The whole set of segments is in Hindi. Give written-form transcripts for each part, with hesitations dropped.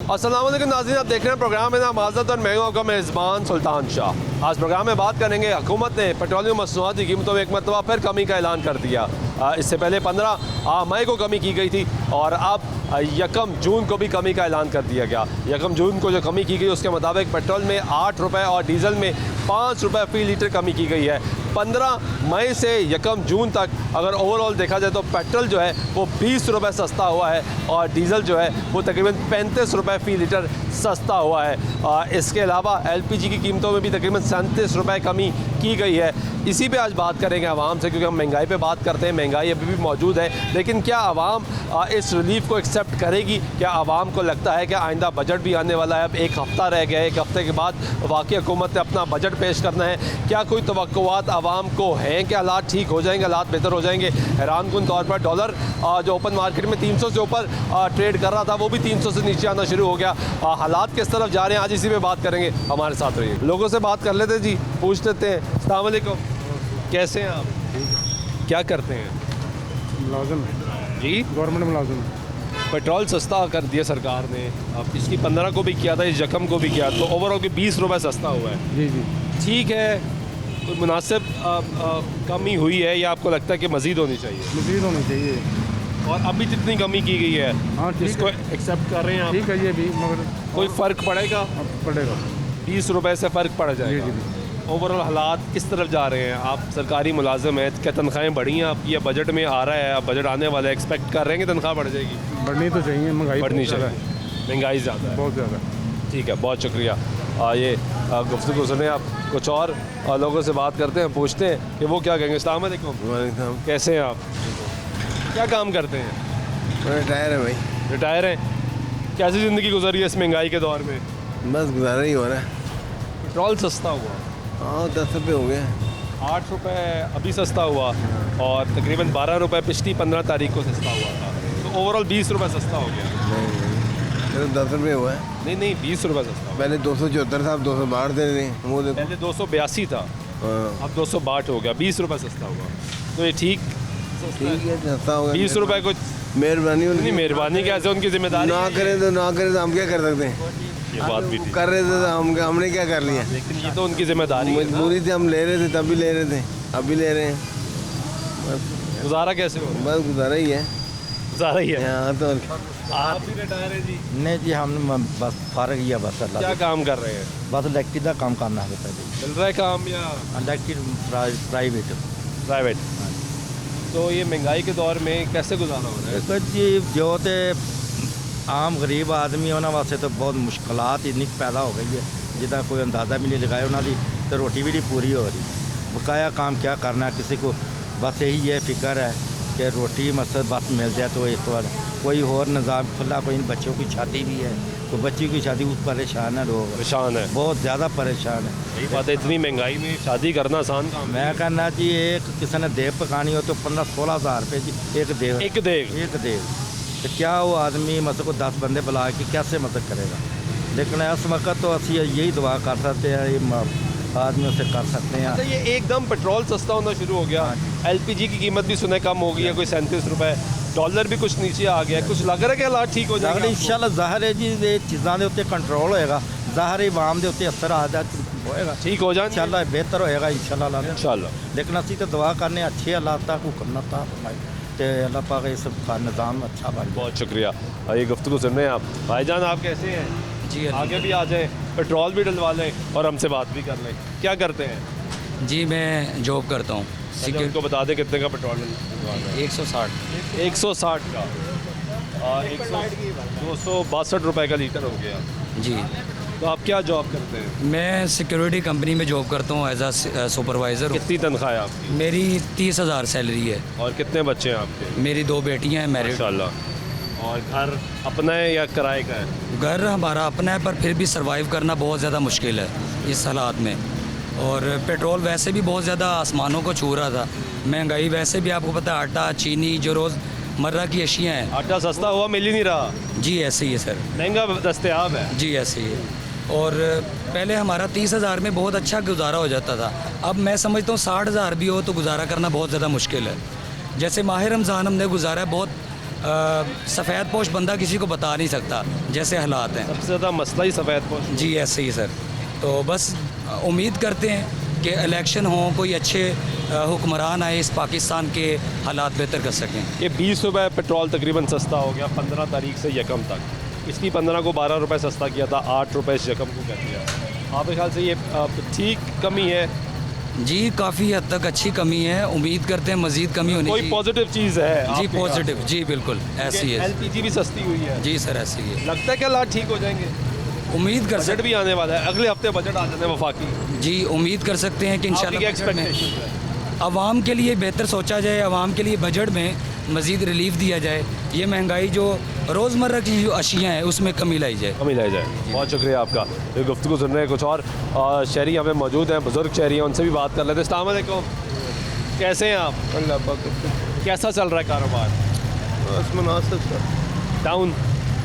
अस्सलाम वालेकुम नाज़रीन, आप देख रहे हैं प्रोग्राम है ना माज़रत और मैं हूं आपका मेज़बान सुल्तान शाह। आज प्रोग्राम में बात करेंगे हुकूमत ने पेट्रोलियम मसनूआत की कीमतों में एक मरतबा फिर कमी का ऐलान कर दिया। इससे पहले 15 मई को कमी की गई थी और अब 1 जून को भी कमी का ऐलान कर दिया गया। 1 जून को जो कमी की गई उसके मुताबिक पेट्रोल में 8 रुपये और डीज़ल में 5 रुपये फ़ी लीटर कमी की गई है। 15 मई से 1 जून तक अगर ओवरऑल देखा जाए तो पेट्रोल जो है वो 20 रुपये सस्ता हुआ है और डीज़ल जो है वो तकरीबन 35 रुपये फ़ी लीटर सस्ता हुआ है। इसके अलावा LPG की कीमतों में भी तकरीबन 37 रुपये कमी की गई है। इसी पे आज बात करेंगे आवाम से, क्योंकि हम महंगाई पे बात करते हैं, महंगाई अभी भी मौजूद है, लेकिन क्या आवाम इस रिलीफ को एक्सेप्ट करेगी? क्या आवाम को लगता है कि आइंदा बजट भी आने वाला है? अब 1 हफ़्ता रह गया है, 1 हफ़्ते के बाद वाकई हुकूमत ने अपना बजट पेश करना है। क्या कोई तवक्कुआत आवाम को हैं कि हालात ठीक हो जाएंगे, हालात बेहतर हो जाएंगे? हैरानकुन तौर पर डॉलर जो ओपन मार्केट में 300 से ऊपर ट्रेड कर रहा था वो भी 300 से नीचे आना शुरू हो गया। हालात किस तरफ जा रहे हैं आज इसी पे बात करेंगे, हमारे साथ रहिए। लोगों से बात कर लेते हैं जी, पूछ लेते हैं। अस्सलाम वालेकुम, कैसे हैं आप? क्या करते हैं? मुलाजिम है जी, गवर्नमेंट मुलाजिम। पेट्रोल सस्ता कर दिया सरकार ने, अब पिछली 15 को भी किया था, इस 1 को भी किया, तो ओवरऑल की 20 रुपये सस्ता हुआ है। जी जी, ठीक है, कोई मुनासिब कमी हुई है या आपको लगता है कि मज़ीद होनी चाहिए? मज़ीद होनी चाहिए। और अभी जितनी कमी की गई है हाँ ठीक इसको है, एक्सेप्ट कर रहे हैं आप? ठीक है ये भी, मगर कोई फ़र्क पड़ेगा? पड़ेगा। 20 रुपये से फ़र्क पड़ जी जाएगा। जी जी, ओवरऑल हालात किस तरफ जा रहे हैं? आप सरकारी मुलाजिम हैं, क्या तनख्वाहें बढ़ी हैं आपकी या बजट में आ रहा है, आप बजट आने वाला है, एक्सपेक्ट कर रहे हैं कि तनख्वाह बढ़ जाएगी? बढ़नी तो चाहिए, महंगाई बढ़नी बहुत ज़्यादा चाहिए, महंगाई ज़्यादा है, है। बहुत ज़्यादा। ठीक है, बहुत शुक्रिया। ये गुफ्तगू सुने आप, कुछ और लोगों से बात करते हैं, पूछते हैं कि वो क्या कहेंगे। अस्सलाम वालेकुम, कैसे हैं आप? क्या काम करते हैं? रिटायर है भाई। रिटायर हैं। कैसी ज़िंदगी गुजरी है इस महंगाई के दौर में? बस गुजारा ही हो रहा है। पेट्रोल सस्ता हुआ, हाँ 10 रुपये हो गए। 8 रुपये अभी सस्ता हुआ और तकरीबन 12 रुपये पिछली 15 तारीख को सस्ता हुआ था, तो ओवरऑल 20 रुपये सस्ता हो गया। नहीं 10 रुपये हुआ है। नहीं 20 रुपये सस्ता हुआ। पहले 274 था, अब 262 दे रहे हैं, वो देखो। पहले 282 था, हाँ अब 262 हो गया, 20 रुपये सस्ता हुआ। तो ये ठीक ठीक है, सस्ता हो गया। 20 रुपये को मेहरबानी नहीं, उनकी। मेहरबानी कैसे, उनकी जिम्मेदारी ना करें तो ना करें तो हम क्या कर सकते हैं? ये बात भी थी, कर रहे थे तो हमने क्या कर लिया? लेकिन ये तो उनकी जिम्मेदारी है ना। मजबूरी थी, हम ले रहे थे, तब भी ले रहे थे, अब भी ले रहे हैं। गुजारा कैसे हो? बस गुजारा ही है। गुजारा ही है। यहाँ तो आप भी रिटायर है जी? नहीं जी, हम बस फारग ही है, बस अल्लाह क्या की। काम कर रहे हैं? बस इलेक्ट्रिक का काम करना है पहले। मिल रहा है काम या इलेक्ट्रिक प्राइवेट। प्राइवेट? तो ये महंगाई के दौर में कैसे गुजारा हो रहा है? देखो जी, जो तो आम गरीब आदमी उन्होंने वास्ते तो बहुत मुश्किलात इन्नी पैदा हो गई है जिदा कोई अंदाज़ा भी नहीं लगाया। उन्होंने तो रोटी भी नहीं पूरी हो रही, बकाया काम क्या करना है किसी को। बस यही ये फिक्र है कि रोटी मसद बस मिल जाए तो एक बार कोई और निज़ाम खुला। कोई बच्चों की शादी भी है, तो बच्ची की शादी उस परेशान है, लोग परेशान है, बहुत ज़्यादा परेशान है। यही बात है, इतनी महंगाई में शादी करना आसान काम मैं कहना जी, एक किसी ने देव पकानी हो तो 15-16 हज़ार रुपये जी एक देव। एक देख तो क्या वो आदमी मतलब को 10 बंदे बुला के कैसे मदद करेगा? लेकिन इस वक्त तो असी यही दुआ कर सकते हैं, ये आदमियों से कर सकते हैं। अच्छा, ये एकदम पेट्रोल सस्ता होना शुरू हो गया, LPG की कीमत भी सुने कम हो गई है, कोई 37 रुपये, डॉलर भी कुछ नीचे आ गया, कुछ लग रहा है कि हालात ठीक हो जाएंगे? इंशाल्लाह ज़ाहिर है जी, ये चीज़ों के उत्ते कंट्रोल होएगा, ज़ाहिर है आवाम के उत्ते असर आ जा होएगा, ठीक हो जाए इंशाल्लाह बेहतर होएगा इंशाल्लाह। इंशाल्लाह। लेकिन असी तो दुआ करने अच्छे अल्लाह तक हुक्म था तो अल्लाह पाक इस निज़ाम अच्छा बन। बहुत शुक्रिया। ये गुफ्तगू सुन रहे हैं आप भाईजान, आप कैसे हैं? जी आगे भी आ जाएं, पेट्रोल भी डलवा लें और हमसे बात भी कर लें। क्या करते हैं? जी, मैं जॉब करता हूँ। अच्छा, उनको बता दें कितने का पेट्रोल डलवाना है। 160। 160 का, 262 रुपये का लीटर हो गया। जी, तो आप क्या जॉब करते हैं? मैं सिक्योरिटी कंपनी में जॉब करता हूँ एज आ सुपरवाइज़र। कितनी तनख्वाह है आपकी? मेरी 30,000 सैलरी है। और कितने बच्चे हैं आपके? मेरी 2 बेटियाँ हैं मैरिड। माशाल्लाह। और घर अपना है या किराए का है? घर हमारा अपना है, पर फिर भी सर्वाइव करना बहुत ज़्यादा मुश्किल है इस हालात में। और पेट्रोल वैसे भी बहुत ज़्यादा आसमानों को छू रहा था। महंगाई वैसे भी आपको पता है, आटा चीनी जो रोज़मर्रा की अशियाँ हैं। आटा सस्ता हुआ मिल ही नहीं रहा। जी ऐसे ही है सर। महंगा दस्तयाब है। जी ऐसे ही है। और पहले हमारा 30,000 में बहुत अच्छा गुजारा हो जाता था। अब मैं समझता हूँ 60,000 भी हो तो गुजारा करना बहुत ज़्यादा मुश्किल है। जैसे माह रमज़ान हमने गुजारा है, बहुत सफ़ेद पोश बंदा किसी को बता नहीं सकता जैसे हालात हैं। सबसे ज़्यादा मसला ही सफ़ेद पोश। जी ऐसे ही सर। तो बस उम्मीद करते हैं कि इलेक्शन हो, कोई अच्छे हुक्मरान आए, इस पाकिस्तान के हालात बेहतर कर सकें। ये 20 रुपये पेट्रोल तकरीबन सस्ता हो गया 15 तारीख से यकम तक। इसकी 15 को 12 रुपये सस्ता किया था, 8 रुपये इस यकम को कर दिया। आपके ख्याल से ये ठीक कमी है? जी काफ़ी हद तक अच्छी कमी है, उम्मीद करते हैं मज़ीद कमी होनी कोई चाहिए। पॉजिटिव चीज़ है जी आपके पॉजिटिव, जी बिल्कुल ऐसी है। LPG भी सस्ती हुई है। जी सर ऐसी है, लगता है कि हालात ठीक हो जाएंगे? उम्मीद कर बजट सकते भी आने वाला है, अगले हफ्ते बजट आ जाने वफाकी। जी उम्मीद कर सकते हैं कि आपकी इंशाल्लाह क्या बजट में एक्सपेक्टेशन है? आवाम के लिए बेहतर सोचा जाए, आवाम के लिए बजट में मज़ीद रिलीफ दिया जाए, ये महंगाई जो रोज़मर्रा की जो अशियाँ हैं उसमें कमी लाई जाए। कमी लाई जाए। बहुत शुक्रिया आपका। ये गुफ्तगू सुन रहे हैं कुछ और शहरी हमें मौजूद हैं, बुज़ुर्ग शहरी हैं, उनसे भी बात कर लेते हैं। अस्सलाम वालेकुम, कैसे हैं आप? अल्लाह पाक कैसा चल रहा है कारोबार? बस मुनासिब था। डाउन?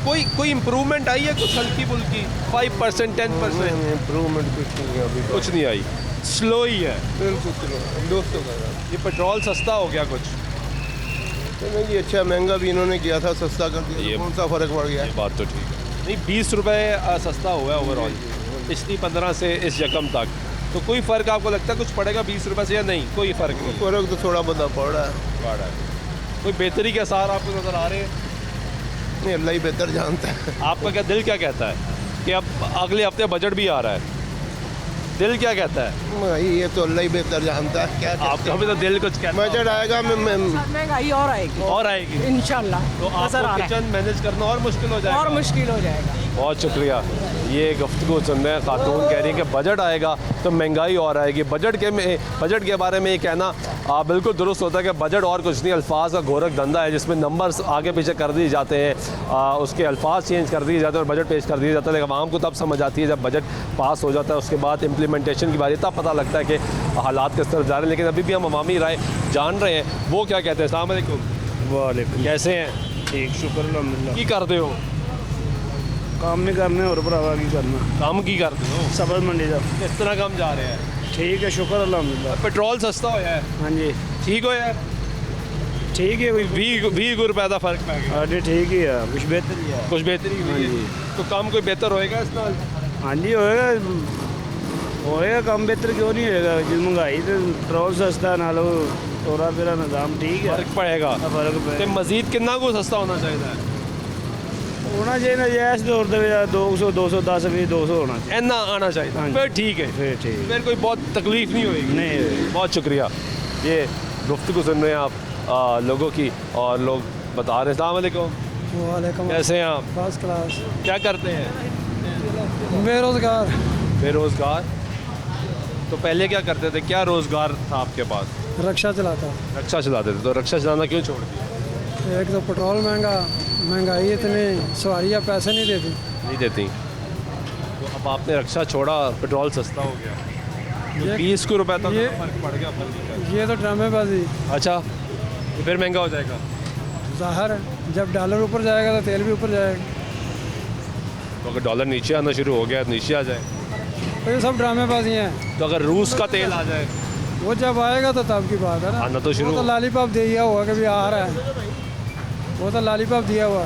कोई इम्प्रूवमेंट आई है कुछ हल्की फुल्की? 5% 10% इम्प्रूवमेंट कुछ नहीं है अभी। कुछ नहीं आई, स्लो ही है। बिल्कुल दोस्तों का ये पेट्रोल सस्ता हो गया कुछ? तो नहीं जी, अच्छा महंगा भी इन्होंने किया था, सस्ता कर दिया, ये- कौन सा फ़र्क पड़ गया? ये बात तो ठीक है। नहीं 20 रुपये सस्ता हुआ है ओवरऑल पिछली 15 से इस यकम तक। तो कोई फ़र्क आपको लगता है कुछ पड़ेगा 20 रुपये से या नहीं? कोई फ़र्क नहीं फ़र्क तो थोड़ा बहुत पड़ रहा है। पड़ रहा है। कोई बेहतरी के आसार आपको नज़र आ रहे हैं? नहीं, अल्लाह ही बेहतर जानता है। आपका क्या दिल क्या कहता है कि अब अगले हफ्ते बजट भी आ रहा है? दिल क्या कहता है? भाई ये तो अल्लाह ही बेहतर जानता है क्या आपका भी तो दिल कुछ कहता है। बजट आएगा मैं महंगाई और आएगी और आएगी इंशाल्लाह। तो नजर आ आपको रहा है किचन मैनेज करना और मुश्किल हो और जाएगा। मुश्किल हो जाएगा। बहुत शुक्रिया। ये गुफ्तगू सुन रहे हैं, खातून कह रही है कि बजट आएगा तो महंगाई और आएगी। बजट के बारे में ये कहना बिल्कुल दुरुस्त होता है कि बजट और कुछ नहीं, अल्फाज का गोरख धंधा है जिसमें नंबर्स आगे पीछे कर दिए जाते हैं, उसके अल्फाज चेंज कर दिए जाते हैं और बजट पेश कर दिया जाता है। लेकिन आवाम को तब समझ आती है जब बजट पास हो जाता है, उसके बाद इम्प्लीमेंटेशन की बारी तब पता लगता है कि हालात किस तरफ जा रहे हैं। लेकिन अभी भी हम अवामी राय जान रहे हैं, वो क्या कहते हैं। अस्सलाम वालेकुम, वालेकुम कैसे हैं? ठीक शुक्र अल्हम्दुलिल्लाह। की करते हो? काम नहीं करने और भरावा की करना। काम की करते हो? सब्र मंडी का किस तरह काम जा रहे हैं? ठीक है, शुक्र अल्हम्दुलिल्लाह। पेट्रोल सस्ता होया है, हाँ जी ठीक होया है? ठीक है, कोई 20 रुपए का फर्क पै गया, हाँ जी ठीक ही है, कुछ बेहतर ही है। कुछ बेहतरी हुई हाँ है। जी। तो काम कोई बेहतर होएगा इस नाल? हाँ जी होएगा काम बेहतर क्यों नहीं होएगा? जिस महंगाई तो पेट्रोल सस्ता नालो तोरा फेरा निज़ाम ठीक है। फर्क पड़ेगा। फर्क ते पे मजीद कितना को सस्ता होना चाहिए? होना चाहिए ना, जैस दौर दे 200 210 भी 200 होना चाहिए। इतना आना चाहिए, हाँ जी। फिर ठीक है, फिर ठीक फिर कोई बहुत तकलीफ नहीं होएगी। नहीं बहुत शुक्रिया। ये गुफ्तगू सुन रहे हैं आप लोगों की, और लोग बता रहे हैं। अस्सलाम वालेकुम, वालेकुम कैसे हैं आप? First class. क्या करते हैं? बेरोजगार। बेरोज़गार? तो पहले क्या करते थे, क्या रोज़गार था आपके पास? रक्षा चलाता। रक्षा चलाते थे। तो रक्षा चलाना क्यों छोड़ दिया? एक तो पेट्रोल महंगा, महंगाई इतनी, सवारियाँ पैसे नहीं देती। नहीं देती। तो अब आपने रक्षा छोड़ा, पेट्रोल सस्ता हो गया, ये 20 को रुपए तक ये- फर्क पड़ गया पर लीटर। ये तो ड्रामेबाजी। अच्छा, तो फिर महंगा हो जाएगा। ज़ाहिर है, जब डॉलर ऊपर जाएगा तो तेल भी ऊपर जाएगा। तो अगर डॉलर नीचे आना शुरू हो गया तो नीचे आ जाए। तो ये सब ड्रामेबाजी हैं। तो अगर रूस का तेल आ जाए? वो जब आएगा तो तब की बात है ना। आना तो शुरू वो तो हो- लॉलीपॉप दिया हुआ कि भी आ रहा है, वो तो लॉलीपॉप दिया हुआ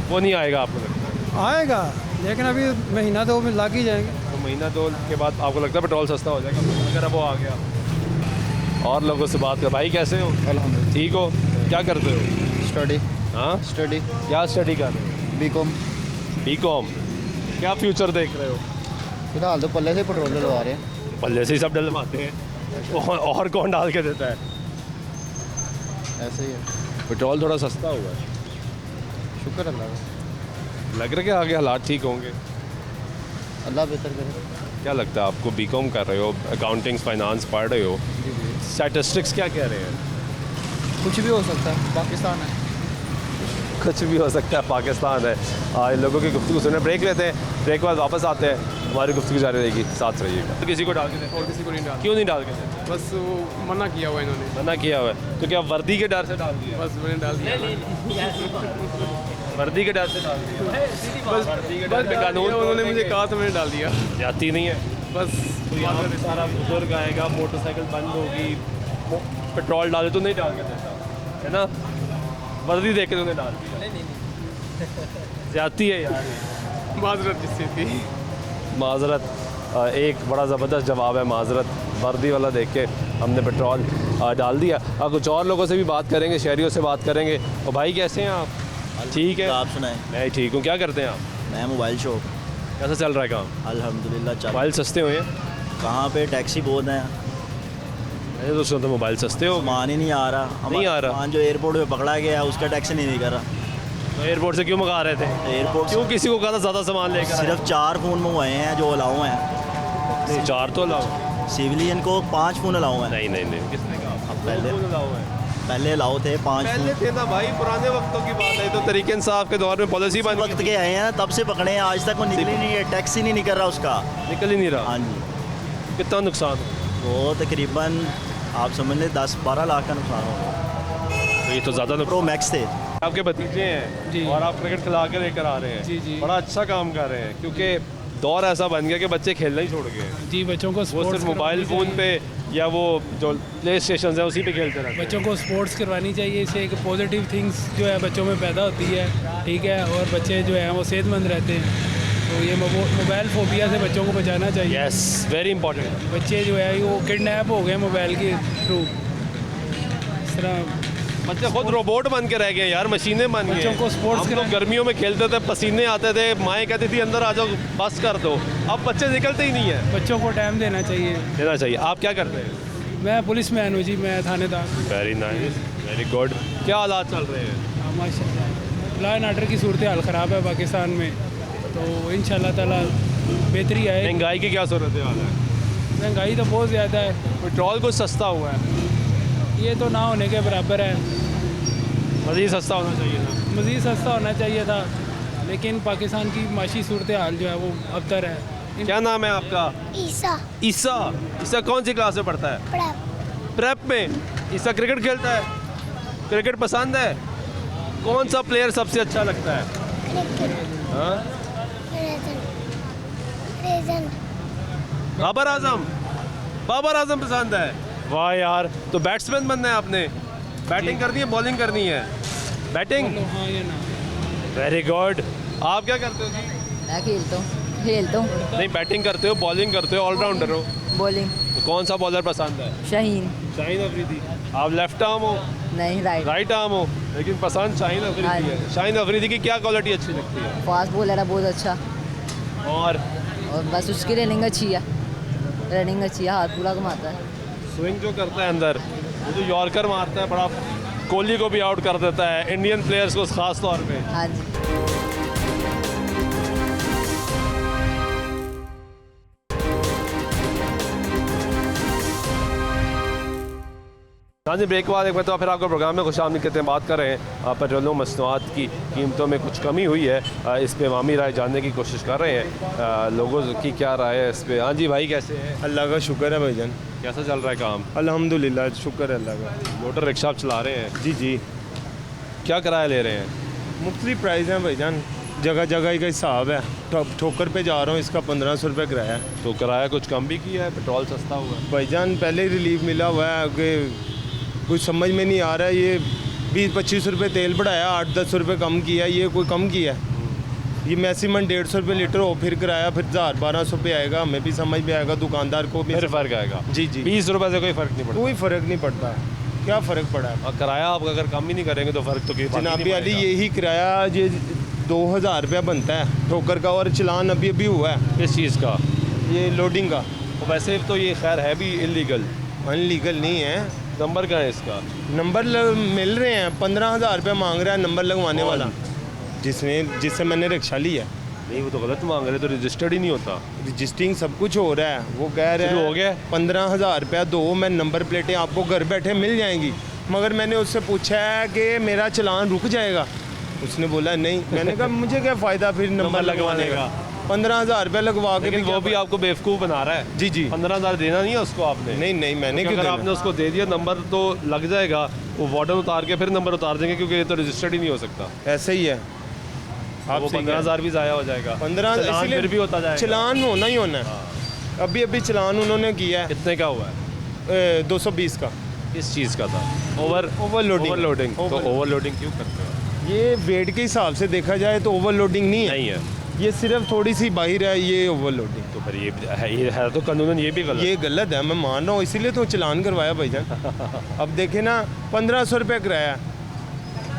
वो नहीं आएगा आपको लगता है? आएगा, लेकिन अभी महीना तो लग ही जाएंगे। तो महीना दो के बाद आपको लगता है पेट्रोल सस्ता हो जाएगा अगर अब वो आ गया? और लोगों से बात कर। भाई कैसे हो? अल्हम्दुलिल्लाह। ठीक हो? क्या करते हो? स्टडी हाँ, स्टडी क्या स्टडी कर रहे हो? बीकॉम। बीकॉम। क्या फ्यूचर देख रहे हो? फिलहाल तो पल्ले से पेट्रोल डलवा रहे हैं। पल्ले से ही सब डलवाते हैं, और कौन डाल के देता है? ऐसे ही है, पेट्रोल थोड़ा सस्ता हुआ है, शुक्र अल्लाह का। लग रहा है कि आगे हालात ठीक होंगे। अल्लाह बेहतर करे। क्या लगता है आपको? बीकॉम कर रहे हो, अकाउंटिंग फाइनेंस पढ़ रहे हो, स्टैटिस्टिक्स क्या कह रहे हैं? कुछ भी हो सकता है, पाकिस्तान है। कुछ भी हो सकता है, पाकिस्तान है। इन लोगों की गुफ्तगू सुने। ब्रेक लेते हैं, ब्रेक के बाद वापस आते हैं, हमारी गुफ्तगू जारी रहेगी, साथ रहिएगा। तो किसी को डाल के देते? और किसी को नहीं डाल, क्यों नहीं डाल के देते? बस वो मना किया हुआ इन्होंने, मना किया हुआ है तो क्या वर्दी के डर से डाल दिया? बस मैंने डाल दिया। वर्दी के डर से डाल दिया? बस वर्दी के डर पे कानून उन्होंने मुझे कहा तो मैंने डाल दिया। जाती नहीं है। बस तो यहाँ पे सारा बुजुर्ग आएगा, मोटरसाइकिल बंद होगी, पेट्रोल डाले तो नहीं डाल के देता है ना। वर्दी देख के उन्हें डाल दिया। ज्यादती है यार। माजरत जिससे थी। माजरत एक बड़ा ज़बरदस्त जवाब है, माजरत। वर्दी वाला देख के हमने पेट्रोल डाल दिया। कुछ और लोगों से भी बात करेंगे, शहरियों से बात करेंगे। और भाई कैसे हैं आप? ठीक है, आप सुनाएं। मैं ठीक हूँ। क्या करते हैं आप? मैं मोबाइल शॉप। कैसा चल रहा है काम? अल्हम्दुलिल्लाह चल। मोबाइल सस्ते हुए हैं? कहाँ पे टैक्सी बहुत हैं, मैंने तो सुना था मोबाइल सस्ते हो। सामान ही नहीं आ रहा। नहीं आ रहा। सामान जो एयरपोर्ट पे पकड़ा गया उसका टैक्स नहीं कर रहा। तो एयरपोर्ट से क्यों मंगा रहे थे? एयरपोर्ट क्यों किसी को कहा था ज़्यादा सामान लेकर? सिर्फ 4 फ़ोन मंगवाए हैं जो अलाउ हैं। 4 तो लाओ। सिविलियन को 5 फ़ोन अलाउ हैं। नहीं नहीं नहीं, किसने कहा? अब पहले लाओ है। पहले अलाउ थे 5 पहले फ़ोन। थे ना भाई, पुराने वक्तों की बात है। तो तरीके इंसाफ के दौर में पॉलिसी बन वक्त के आए हैं तब से पकड़े हैं, आज तक वो निकले नहीं है, टैक्स ही नहीं कर रहा उसका। निकल ही नहीं रहा। हाँ जी, कितना नुकसान? वो तकरीबन आप समझ लें 10-12 लाख का नुकसान हो गया। तो ये तो ज़्यादा प्रो मैक्स थे। आपके भतीजे हैं जी। और आप क्रिकेट खिला के लेकर आ रहे हैं। जी, जी। बड़ा अच्छा काम कर रहे हैं, क्योंकि दौर ऐसा बन गया कि बच्चे खेलना ही छोड़ गए। जी, बच्चों को वो स्पोर्ट्स सिर्फ मोबाइल करवानी फ़ोन पे या वो जो प्ले स्टेशन है उसी पे खेलते रहते हैं। बच्चों को स्पोर्ट्स करवानी चाहिए। इससे एक पॉजिटिव थिंग्स जो है बच्चों में पैदा होती है, ठीक है, और बच्चे जो हैं वो सेहतमंद रहते हैं। तो ये मोबाइल फोबिया से बच्चों को बचाना चाहिए। Yes, very important. बच्चे जो है वो किडनैप हो गए मोबाइल के थ्रू। इस तरह बच्चे खुद रोबोट बन के रह गए यार, मशीनें बन गए। बच्चों को स्पोर्ट्स हम तो कराएं। गर्मियों में खेलते थे, पसीने आते थे, माएँ कहती थी अंदर आ जाओ, बस कर दो। अब बच्चे निकलते ही नहीं है। बच्चों को टाइम देना चाहिए। देना चाहिए। आप क्या करते हैं? मैं पुलिस मैन हूँ जी, मैं थानेदार। Very nice, very good. क्या हालात चल रहे हैं? माशाल्लाह लॉ एंड ऑर्डर की सूरत हाल ख़राब है पाकिस्तान में, तो इंशाल्लाह ताला बेहतरी आए। महंगाई की क्या सूरत हाल है? महंगाई तो बहुत ज़्यादा है। पेट्रोल कुछ सस्ता हुआ है, ये तो ना होने के बराबर है। मज़ीद सस्ता होना चाहिए था। मज़ीद सस्ता होना चाहिए था, लेकिन पाकिस्तान की माशी सूरत हाल जो है वो अबतर है। क्या नाम है आपका? ईसा। ईसा। ईसा कौन सी क्लास में पढ़ता है? प्रेप। प्रेप में। ईसा क्रिकेट खेलता है? क्रिकेट पसंद है? कौन सा प्लेयर सबसे अच्छा लगता है? क्रिकेट। हाँ? रेजन। बाबर आजम। बाबर आजम पसंद है? वाह यार, तो बैट्समैन बनना है आपने? बैटिंग करनी है, बॉलिंग करनी है? बैटिंग। हाँ या ना। Very good. आप क्या करते हो जी? मैं खेलता हूँ नहीं, बैटिंग करते हो, बॉलिंग करते हो, ऑलराउंडर हो? बॉलिंग। तो कौन सा बॉलर पसंद है? शाहीन। शाहीन अफरीदी। आप लेफ्ट आर्म हो? नहीं, राइट आर्म हो, लेकिन पसंद शाहीन अफरीदी है। शाहीन अफरीदी की क्या क्वालिटी अच्छी लगती है? फास्ट बॉलर है बहुत अच्छा, और और बस उसकी रनिंग अच्छी है। रनिंग अच्छी है, हाथ पूरा घुमाता है। स्विंग जो करता है अंदर, वो जो यॉर्कर मारता है, बड़ा कोहली को भी आउट कर देता है, इंडियन प्लेयर्स को खास तौर पे। हाँ जी। हाँ जी, ब्रेक के बाद एक मतलब फिर आपको प्रोग्राम में खुशामदीद कहते हैं। बात कर रहे हैं पेट्रोलियम मसनूआत की कीमतों में कुछ कमी हुई है, इस पे अवामी राय जानने की कोशिश कर रहे हैं, लोगों की क्या राय है इस पे। हाँ जी भाई, कैसे हैं? अल्लाह का शुक्र है भाईजान, कैसा चल रहा है काम? अल्हम्दुलिल्लाह, शुक्र है अल्लाह का। मोटर रिक्शा आप चला रहे हैं? जी जी, क्या किराया ले रहे हैं? मुख्तलिफ प्राइस हैं भाईजान, जगह जगह का हिसाब है। ठोकर पे जा रहा हूँ, इसका 1500 रुपये किराया है। तो किराया कुछ कम भी किया है? पेट्रोल सस्ता हुआ है? भाईजान पहले ही रिलीफ मिला हुआ है कि कुछ समझ में नहीं आ रहा है। ये 20-25 रुपये तेल बढ़ाया, 8-10 रुपये कम किया, ये कोई कम किया है? ये मैक्सिमम 150 रुपये लीटर हो, फिर किराया फिर 1000-1200 पे आएगा, हमें भी समझ में आएगा, दुकानदार को भी फिर फ़र्क आएगा। जी जी, 20 रुपये से कोई फ़र्क नहीं पड़ता? कोई फ़र्क नहीं पड़ता। क्या फ़र्क पड़ा है? और किराया आप अगर कम ही नहीं करेंगे तो फ़र्क तो जनाबी अली, यही किराया ये 2000 रुपया बनता है ठोकर का, और चलान अभी अभी हुआ है। इस चीज़ का? ये लोडिंग का। तो वैसे तो ये खैर है भी इलीगल। अनलीगल नहीं है। नंबर का है इसका? नंबर मिल रहे हैं, 15,000 रुपया मांग रहा है नंबर लगवाने वाला, जिससे मैंने रिक्शा लिया। नहीं, वो तो गलत मांग रहे, तो रजिस्टर्ड ही नहीं होता। रजिस्टरिंग सब कुछ हो रहा है, वो कह रहे हैं हो गया 15,000 रुपया दो, मैं नंबर प्लेटें आपको घर बैठे मिल जाएंगी। मगर मैंने उससे पूछा है कि मेरा चलान रुक जाएगा, उसने बोला नहीं। मैंने कहा मुझे क्या फ़ायदा फिर नंबर लगवाने का, 15,000 रुपया लगवा के। लेकिन वो भी आपको बेवकूफ़ बना रहा है। जी जी, 15,000 देना नहीं है उसको आपने? नहीं नहीं, मैंने क्योंकि अगर आपने उसको दे दिया नंबर तो लग जाएगा, वो वार्डन उतार के फिर नंबर उतार देंगे, क्योंकि ये तो रजिस्टर्ड ही नहीं हो सकता। ऐसे ही है। आप 15,000 भी ज़ाया हो जाएगा। 15,000 फिर भी होता जाएगा। चलान होना ही होना है। अभी अभी चलान उन्होंने किया है। कितने का हुआ है? 220 का। किस चीज़ का था? ओवरलोडिंग। तो ओवरलोडिंग क्यों करते हो? ये वेट के हिसाब से देखा जाए तो ओवरलोडिंग नहीं है, नहीं है। ये सिर्फ थोड़ी सी बाहर है, ये ओवरलोडिंग। तो फिर ये है तो कानूनन ये भी गलत ये गलत है, मैं मान रहा हूँ, इसीलिए तो चालान करवाया भाईजान। अब देखे ना, 1500 रुपये किराया,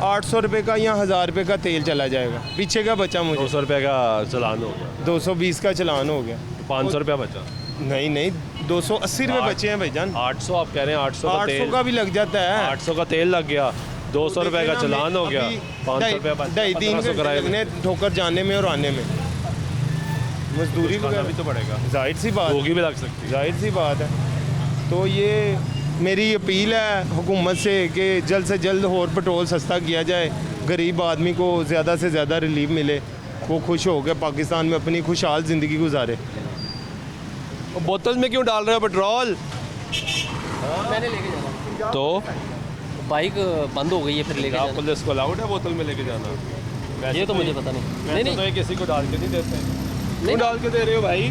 800 रुपये का या 1000 रुपये का तेल चला जाएगा, पीछे का बचा मुझे 200 रुपये का चालान हो गया, 220 का चालान हो गया, 500 रुपया बचा। नहीं 280 रुपये बचे हैं भाईजान। 800 आप कह रहे हैं, 800 का 800 तेल, का भी लग जाता है, 800 का तेल लग गया, 200 रुपये का चालान हो गया, 500 रुपया बचा, 2.5-3 1500 लगने ठोकर जाने में और आने में, मजदूरी खाना भी तो पड़ेगा, जाहिर सी बात, होगी भी लग सकती है। जाहिर सी बात है। तो ये मेरी अपील है हुकूमत से कि जल्द से जल्द और पेट्रोल सस्ता किया जाए, गरीब आदमी को ज़्यादा से ज़्यादा रिलीफ मिले, वो खुश हो के पाकिस्तान में अपनी खुशहाल ज़िंदगी गुजारे। वो बोतल में क्यों डाल रहे हो पेट्रोल? मैंने लेके जाना तो बाइक बंद हो गई है, फिर लेके आप जाना। पुलिस को अलाउड है बोतल में लेके जाना? ये तो मुझे पता नहीं। नहीं तो ये किसी को डाल के नहीं देते। क्यों डाल के दे रहे हो भाई?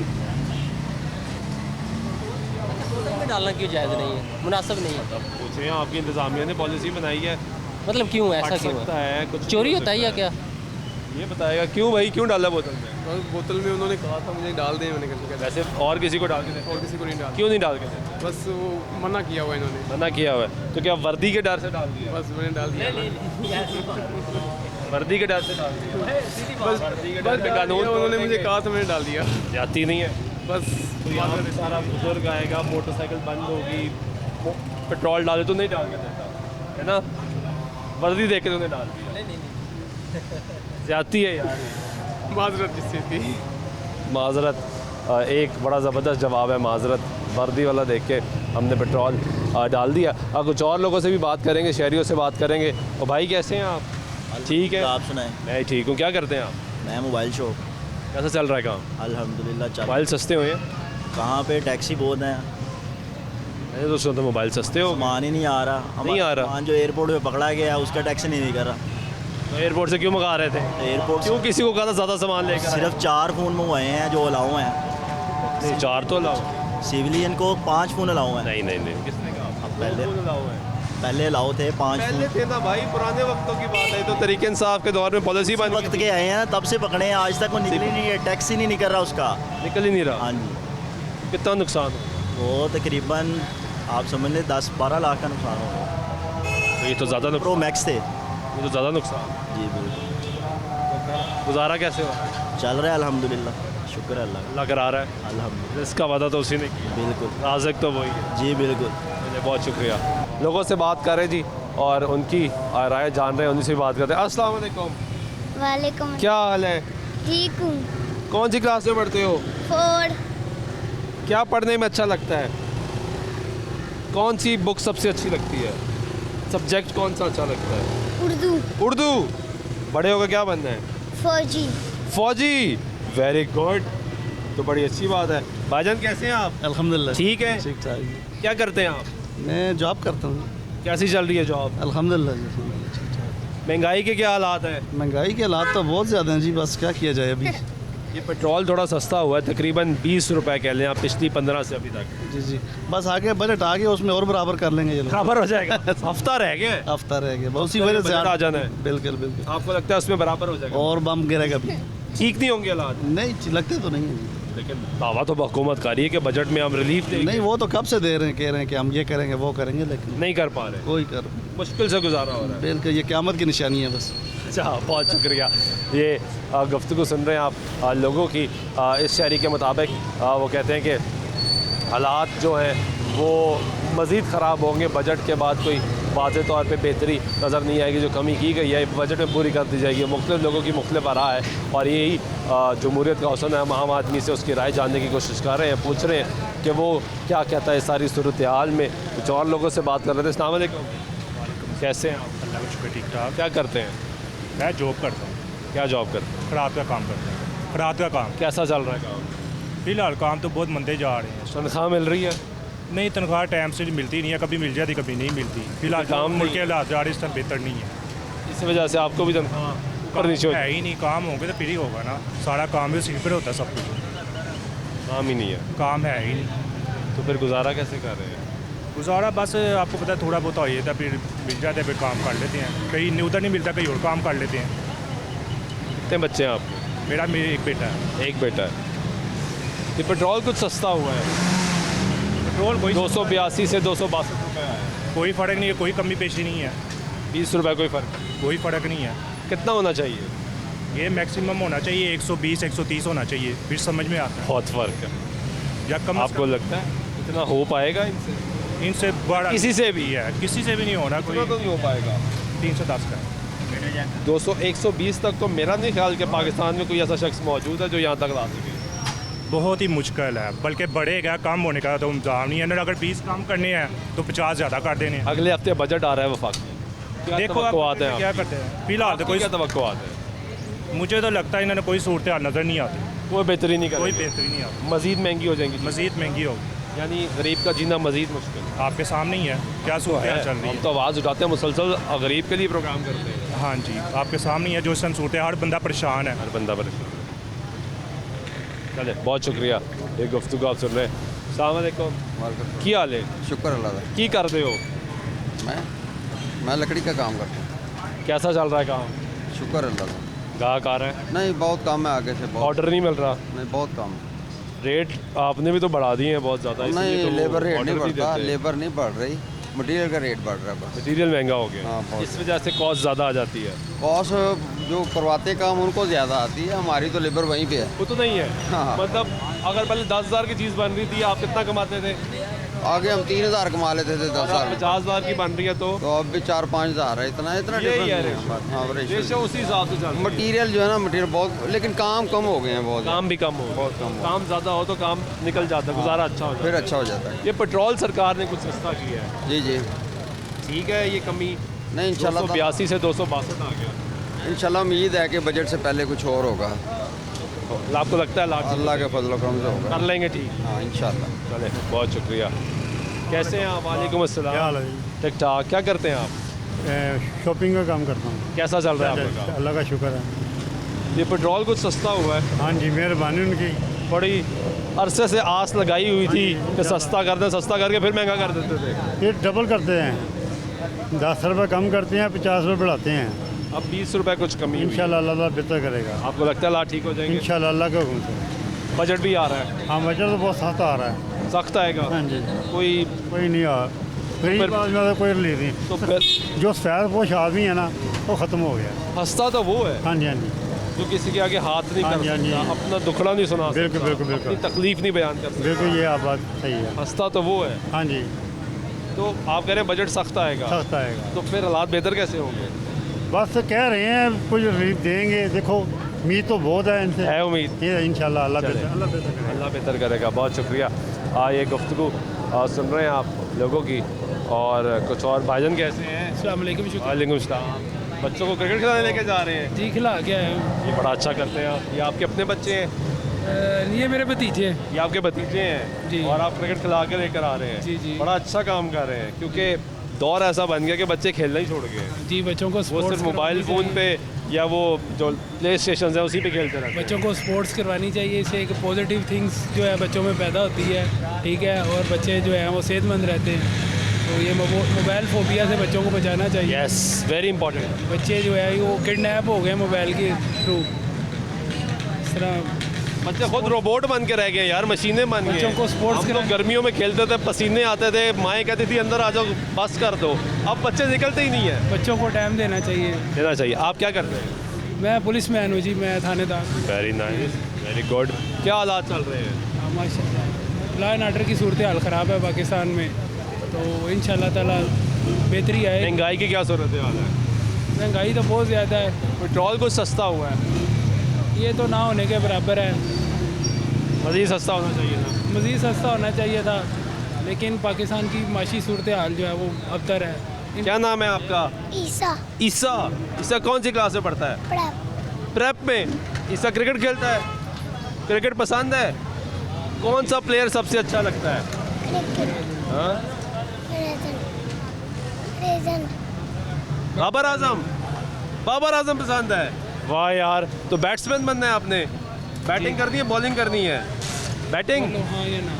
बोतल में डालना क्यों जायज़ नहीं है, मुनासिब नहीं है। पूछ रहे हैं, आपकी इंतजामिया ने पॉलिसी बनाई है, मतलब क्यों ऐसा फट क्यों सकता है? है, कुछ चोरी भी हो होता है या सकता क्या? ये बताएगा क्यों भाई, क्यों डाला बोतल में? बोतल में उन्होंने कहा था मुझे डाल दें, मैंने कहा वैसे और किसी को डाल के देते? और किसी को नहीं डाल, क्यों नहीं डाल के देते? बस वो मना किया हुआ इन्होंने, मना किया हुआ है तो क्या वर्दी के डर से डाल दिया? बस मैंने डाल दिया। वर्दी के डर से डाल दिया, बस वर्दी के डर पे कानून उन्होंने मुझे कहा था, मैंने डाल दिया। जाती नहीं है। बस तो यहाँ पे सारा बुजुर्ग आएगा, मोटरसाइकिल बंद होगी, पेट्रोल डाले तो नहीं डाल के देता है ना, वर्दी देख के उन्हें डाल दिया। जाती है यार, माजरत जिससे थी। माजरत एक बड़ा ज़बरदस्त जवाब है, माजरत। वर्दी वाला देख के हमने पेट्रोल डाल दिया। कुछ और लोगों से भी बात करेंगे, शहरियों से बात करेंगे। और भाई कैसे हैं आप? ठीक है, आप सुनाएं। मैं ठीक हूँ। क्या करते हैं आप? मैं मोबाइल शॉप। कैसा चल रहा है काम? अल्हम्दुलिल्लाह चल। मोबाइल सस्ते हुए हैं? कहाँ पे टैक्सी बहुत हैं, मैंने तो सुना था मोबाइल सस्ते हो। सामान ही नहीं आ रहा। नहीं आ रहा। सामान जो एयरपोर्ट पे पकड़ा गया उसका टैक्स नहीं कर रहा। तो एयरपोर्ट से क्यों मंगा रहे थे? एयरपोर्ट क्यों किसी को कहा था ज़्यादा सामान लेकर? सिर्फ 4 फ़ोन मंगवाए हैं जो अलाउ हैं। नहीं, 4 तो अलाउ। सिविलियन को 5 फ़ोन अलाउ हैं। नहीं किसने कहा? पहले अलाउ थे 5 फ़ोन। पहले थे ना भाई, पुराने वक्तों की बात है। तो तरीके इंसाफ के दौर में पॉलिसी बन वक्त के आए हैं, तब से पकड़े हैं, आज तक वो निकल ही नहीं है, टैक्स ही नहीं निकल रहा उसका। निकल ही नहीं रहा। हाँ जी। कितना नुकसान हो? वो तकरीबन आप समझ लें 10-12 लाख का नुकसान हो गया। तो ये तो ज़्यादा प्रो मैक्स थे। ये तो ज़्यादा नुकसान। जी बिल्कुल। गुजारा कैसे हो? चल रहा है अल्हम्दुलिल्लाह, शुक्र है अल्लाह का। अल्लाह करा रहा है। अल्हम्दुलिल्लाह। इसका वादा तो उसी ने किया। बिल्कुल। राज़िक तो वही है। जी बिल्कुल। चलिए, बहुत शुक्रिया। लोगों से बात कर रहे हैं जी, और उनकी राय जान रहे हैं, उनसे भी बात करते हैं। अस्सलाम वालेकुम। वालेकुम। क्या हाल है? ठीक हूँ। कौन सी क्लास में पढ़ते हो? 4। क्या पढ़ने में अच्छा लगता है? कौन सी बुक सबसे अच्छी लगती है? सब्जेक्ट कौन सा अच्छा लगता है? उर्दू। बड़े होकर क्या बनना है? फौजी। वेरी गुड, तो बड़ी अच्छी बात है। भाईजान कैसे हैं आप? अल्हम्दुलिल्लाह ठीक है। ठीक ठाक। क्या करते हैं आप? मैं जॉब करता हूँ। कैसी चल रही है जॉब? अल्हम्दुलिल्लाह। महंगाई के क्या हालात हैं? महंगाई के हालात तो बहुत ज़्यादा हैं जी, बस क्या किया जाए अभी। ये पेट्रोल थोड़ा सस्ता हुआ है, तकरीबन 20 रुपए कह लें आप, पिछली 15 से अभी तक। जी बस आगे बजट आ गया, उसमें और बराबर कर लेंगे ये लोग। बराबर हो जाएगा। हफ्ता रह गया है। हफ्ता रह गया, उसी वजह से आ जाना है। बिल्कुल। आपको लगता है उसमें बराबर हो जाएगा? और बम गिरेगा भी। ठीक नहीं होंगे हालात? नहीं लगते तो नहीं है, लेकिन दावा तो हुकूमत कर रही है कि बजट में हम रिलीफ देंगे। नहीं वो तो कब से दे रहे हैं, कह रहे हैं कि हम ये करेंगे वो करेंगे, लेकिन नहीं कर पा रहे। कोई कर मुश्किल से गुजारा हो रहा है। बिल्कुल, ये क़यामत की निशानी है बस। अच्छा, बहुत शुक्रिया। ये गुफ्तगू सुन रहे हैं आप लोगों की। इस शायरी के मुताबिक वो कहते हैं कि हालात जो हैं वो मज़ीद ख़राब होंगे, बजट के बाद कोई वाज़े तौर पे बेहतरी नज़र नहीं आएगी। जो कमी की गई है बजट में पूरी कर दी जाएगी। मुख्तलिफ लोगों की मुख्तलिफ आरा है, और यही जमहूरियत का हुस्न है। हम आम आदमी से उसकी राय जानने की कोशिश कर रहे हैं, पूछ रहे हैं कि वो क्या कहता है सारी सूरत हाल में। कुछ और लोगों से बात कर रहे थे। अस्सलाम वालेकुम। कैसे हैं आप? अल्लाह का शुक्र, ठीक ठाक। क्या करते हैं? मैं जॉब करता हूँ। क्या जॉब करते हैं? खराब का काम करता हूँ। खराब का काम। कैसा चल रहा है काम? फिलहाल काम तो बहुत मंदे जा रहे हैं। तनख्वाह मिल रही है? नहीं, तनख्वाह टाइम से मिलती नहीं है, कभी मिल जाती कभी नहीं मिलती। फिलहाल काम मुल्क के हालात जा रहे इस तरह बेहतर नहीं है, इस वजह से आपको भी तनख्वाह ऊपर नीचे है ही नहीं। काम होंगे तो फिर ही होगा ना, सारा काम भी उसी पर होता है, सब कुछ काम ही नहीं है। काम है ही नहीं, तो फिर गुजारा कैसे कर रहे हैं? गुजारा बस आपको पता है थोड़ा बहुत हो जाता, फिर मिल जाता है, फिर काम कर लेते हैं। कहीं उधर नहीं मिलता, कहीं और काम कर लेते हैं। कितने बच्चे हैं आप? मेरा एक बेटा है। एक बेटा है। ये पेट्रोल कुछ सस्ता हुआ है, पेट्रोल कोई 282 से 262 रुपये आया है। कोई फ़र्क नहीं है, कोई कमी पेशी नहीं है, 20 रुपये कोई फ़र्क? कोई फ़र्क नहीं है। कितना होना चाहिए? ये मैक्सिमम होना चाहिए 120 130 होना चाहिए, फिर समझ में आता है। बहुत फ़र्क है। या कम आपको लगता है इतना हो पाएगा इनसे? इनसे बड़ा किसी से भी है, किसी से भी नहीं होना। कोई तो नहीं हो पाएगा। 310 का 200 120 तक तो मेरा नहीं ख्याल कि पाकिस्तान में कोई ऐसा शख्स मौजूद है जो यहाँ तक ला सके। बहुत ही मुश्किल है, बल्कि बढ़ेगा, कम होने का तो इंतजाम नहीं है। अगर 20 कम करने हैं तो 50 ज़्यादा कर देने हैं। अगले हफ्ते बजट आ रहा है वफाक, देखो आप क्या करते हैं। फिलहाल तो कोई तवक्कुआत है? मुझे तो लगता है इन्होंने कोई सूरत हाल नज़र नहीं आती, कोई बेहतरी नहीं कोई करेंगे। बेहतरी नहीं आती। मज़ीद महंगी हो जाएंगी, मज़ीद महंगी होगी, यानी गरीब का जीना मज़ीद मुश्किल। आपके सामने ही है क्या सूरत हाल चल रही हम है। तो आवाज़ उठाते हैं मुसलसल, गरीब के लिए प्रोग्राम करते हैं। हाँ जी, आपके सामने ही है जो इस समय सूरत है। हर बंदा परेशान है, हर बंदा परेशान। चले, बहुत शुक्रिया ये गुफ्तगू आप सुन रहे हैं। अस्सलाम वालेकुम, की हाल है? शुक्र अल्लाह का। की कर रहे हो? मैं लकड़ी का काम करता हूँ। कैसा चल रहा है काम? शुक्र अल्लाह का। गाहक आ रहे हैं? नहीं, बहुत कम है आगे से, बहुत। ऑर्डर नहीं मिल रहा? नहीं, बहुत कम। रेट आपने भी तो बढ़ा दिए हैं बहुत ज़्यादा। नहीं, तो लेबर रेट order नहीं बढ़ता, देते। लेबर नहीं बढ़ रही, मटेरियल का रेट बढ़ रहा है बस। मटीरियल महंगा हो गया, हाँ, बहुत। इस वजह से कॉस्ट ज़्यादा आ जाती है। कॉस्ट जो करवाते काम उनको ज़्यादा आती है, हमारी तो लेबर वहीं पे है। वो तो नहीं है। हाँ। मतलब अगर पहले 10,000 की चीज़ बन रही थी, आप कितना कमाते थे? आगे हम 3,000 कमा लेते थे 10 साल में, 50,000 की बन रही है तो तो अब भी 4-5 हज़ार है। इतना यही डिफरेंस है नहीं है। हाँ, रेशो उसी हिसाब से चल रही है। मटीरियल जो है ना, मटीरियल बहुत, लेकिन काम कम हो गए हैं बहुत। काम भी कम हो, बहुत कम हो। काम ज़्यादा हो तो काम निकल जाता है, गुजारा अच्छा हो जाता फिर अच्छा हो जाता है। है। ये पेट्रोल सरकार ने कुछ सस्ता किया है, जी जी। ठीक है, ये कमी नहीं, इंशाल्लाह 282 से 262 आ गया। इंशाल्लाह उम्मीद है कि बजट से पहले कुछ और होगा। आपको लगता है अल्लाह के फजल करम से होगा? कर लेंगे ठीक। हाँ, इंशाल्लाह। चले, बहुत शुक्रिया। कैसे हैं आप? वालेकुम अस्सलाम। क्या हाल है? ठीक ठाक। क्या करते हैं आप? शॉपिंग का काम करता हूँ। कैसा चल रहा है आपका काम? अल्लाह का शुक्र है। ये पेट्रोल कुछ सस्ता हुआ है? हाँ जी, मेहरबानी उनकी। बड़ी अरसे से आस लगाई हुई थी कि सस्ता कर दें, सस्ता करके फिर महंगा कर देते थे। ये डबल करते हैं, 10 रुपये कम करते हैं, 50 रुपये बढ़ाते हैं। अब 20 रुपये कुछ कमी हुई है। इंशाल्लाह अल्लाह बेहतर करेगा। आपको लगता है ला ठीक हो जाएंगे? इंशाल्लाह अल्लाह के हुक्म से। बजट भी आ रहा है? हाँ, बजट तो बहुत सख्त आ रहा है। सख्त आएगा? हाँ जी। कोई नहीं आ गरीब आदमी का कोई रिलीफ नहीं। तो फिर जो सफेद पोश आदमी है ना, वो ख़त्म हो गया। हंसता तो वो है हाँ जी, हाँ जी। जो किसी के आगे हाथ नहीं हाँ कर जी, हाँ जी। सकता, अपना दुखड़ा नहीं सुना सकता, बिल्कुल, बिल्कुल, बिल्कुल। अपनी तकलीफ नहीं बयान कर सकता। बिल्कुल, ये आप बात सही है। हंसता तो वो है। हाँ जी। तो आप कह रहे हैं बजट सख्त आएगा? सख्त आएगा। तो फिर हालात बेहतर कैसे होंगे? बस कह रहे हैं कुछ रिलीफ देंगे। देखो, उम्मीद तो बहुत है इनसे। है उम्मीद? ये इंशाल्लाह अल्लाह चले। बेहतर करेगा। अल्लाह बेहतर करेगा। बहुत शुक्रिया। ये गुफ्तगू सुन रहे हैं आप लोगों की। और कुछ और भाईजान कैसे हैं? अस्सलाम वालेकुम। वालेकुम सलाम। बच्चों को क्रिकेट खिलाने लेके जा रहे हैं? जी, खिला क्या है। ये बड़ा अच्छा करते हैं आप। ये आपके अपने बच्चे हैं? ये मेरे भतीजे हैं। ये आपके भतीजे हैं जी। और आप क्रिकेट खिला के लेकर आ रहे हैं? जी जी। बड़ा अच्छा काम कर रहे हैं, क्योंकि दौर ऐसा बन गया कि बच्चे खेलना ही छोड़ गए। जी, बच्चों को वो सिर्फ मोबाइल फ़ोन पे या वो जो प्ले स्टेशन है उसी पे खेलते रहते हैं। बच्चों को स्पोर्ट्स करवानी चाहिए। इससे एक पॉजिटिव थिंग्स जो है बच्चों में पैदा होती है, ठीक है, और बच्चे जो हैं वो सेहतमंद रहते हैं। तो ये मोबाइल फोबिया से बच्चों को बचाना चाहिए। Yes, very important. बच्चे जो है वो किडनैप हो गए मोबाइल के थ्रू। इस तरह बच्चे खुद रोबोट बन के रह गए यार, मशीनें बन गए। बच्चों को स्पोर्ट्स हम लोग गर्मियों में खेलते थे, पसीने आते थे, माएँ कहती थी अंदर आ जाओ, बस कर दो। अब बच्चे निकलते ही नहीं है। बच्चों को टाइम देना चाहिए। देना चाहिए। आप क्या करते हैं? मैं पुलिस मैन हूँ जी, मैं थानेदार। Very nice, very good. क्या हालात चल रहे हैं? माशाल्लाह लॉ एंड ऑर्डर की सूरत हाल ख़राब है पाकिस्तान में, तो इंशाल्लाह ताला बेहतरी आए। महंगाई की क्या सूरत हाल है? महंगाई तो बहुत ज़्यादा है। पेट्रोल कुछ सस्ता हुआ है? ये तो ना होने के बराबर है। मज़ीद सस्ता होना चाहिए था। मज़ीद सस्ता होना चाहिए था, लेकिन पाकिस्तान की माशी सूरत हाल जो है वो अबतर है। क्या नाम है आपका? ईसा। ईसा। ईसा कौन सी क्लास में पढ़ता है? प्रेप। प्रेप में। ईसा क्रिकेट खेलता है? क्रिकेट पसंद है? कौन सा प्लेयर सबसे अच्छा लगता है? क्रिकेट। हाँ? बाबर आजम। बाबर आजम पसंद है? वाह यार, तो बैट्समैन बनना है आपने? बैटिंग करनी है, बॉलिंग करनी है? बैटिंग। हाँ, ये ना।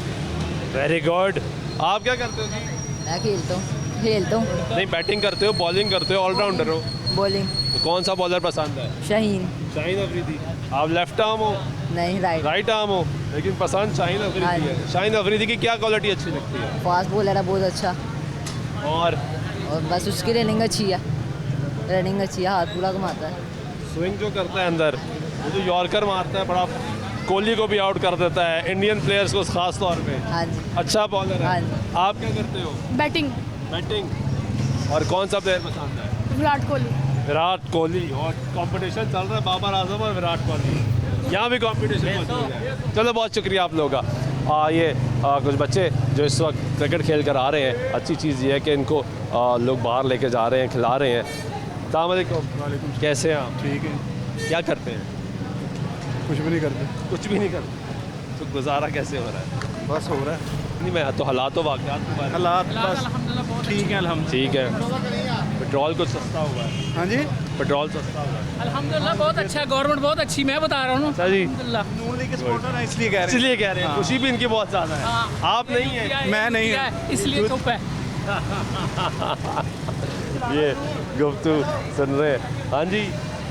Very good. आप क्या करते हो जी? मैं खेलता हूँ नहीं, बैटिंग करते हो, बॉलिंग करते हो, ऑलराउंडर हो? बॉलिंग। तो कौन सा बॉलर पसंद है? शाहीन। शाहीन अफरीदी। आप लेफ्ट आर्म हो? नहीं, राइट आर्म हो, लेकिन पसंद शाहीन अफरीदी है। शाहीन अफरीदी की क्या क्वालिटी अच्छी लगती है? फास्ट बॉलर है बहुत अच्छा, और बस उसकी रनिंग अच्छी है, हाथ पूरा घुमाता है। स्विंग जो करता है अंदर, वो जो यॉर्कर मारता है बड़ा, कोहली को भी आउट कर देता है, इंडियन प्लेयर्स को खास तौर पे। हाँ जी। अच्छा बॉलर है। हाँ जी। आप क्या करते हो? बैटिंग। बैटिंग। और कौन सा प्लेयर पसंद है? विराट कोहली। विराट कोहली। और कंपटीशन चल रहा है बाबर आजम और विराट कोहली, यहाँ भी कंपटीशन मौजूद है। चलो, बहुत शुक्रिया आप लोगों का। ये कुछ बच्चे जो इस वक्त क्रिकेट खेल कर आ रहे हैं, अच्छी चीज़ ये है कि इनको लोग बाहर लेके जा रहे हैं, खिला रहे हैं। अस्सलाम वालेकुम। कैसे हैं आप? ठीक है। क्या करते हैं? कुछ भी नहीं करते। कुछ भी नहीं करते, तो गुजारा कैसे हो रहा है? बस हो रहा है। नहीं, मैं तो हालात हालात बस ठीक है, अल्हम्दुलिल्लाह। ठीक है। पेट्रोल कुछ सस्ता हुआ है? हाँ जी, पेट्रोल सस्ता हुआ है अल्हम्दुलिल्लाह, बहुत अच्छा है, गवर्नमेंट बहुत अच्छी, मैं बता रहा हूँ। सर जी, इसलिए कह इसलिए कह रहे हैं, खुशी भी इनकी बहुत ज़्यादा है। आप नहीं है? मैं नहीं है, इसलिए चुप है। ये गुफ्तगू सुन रहे हैं। हाँ जी,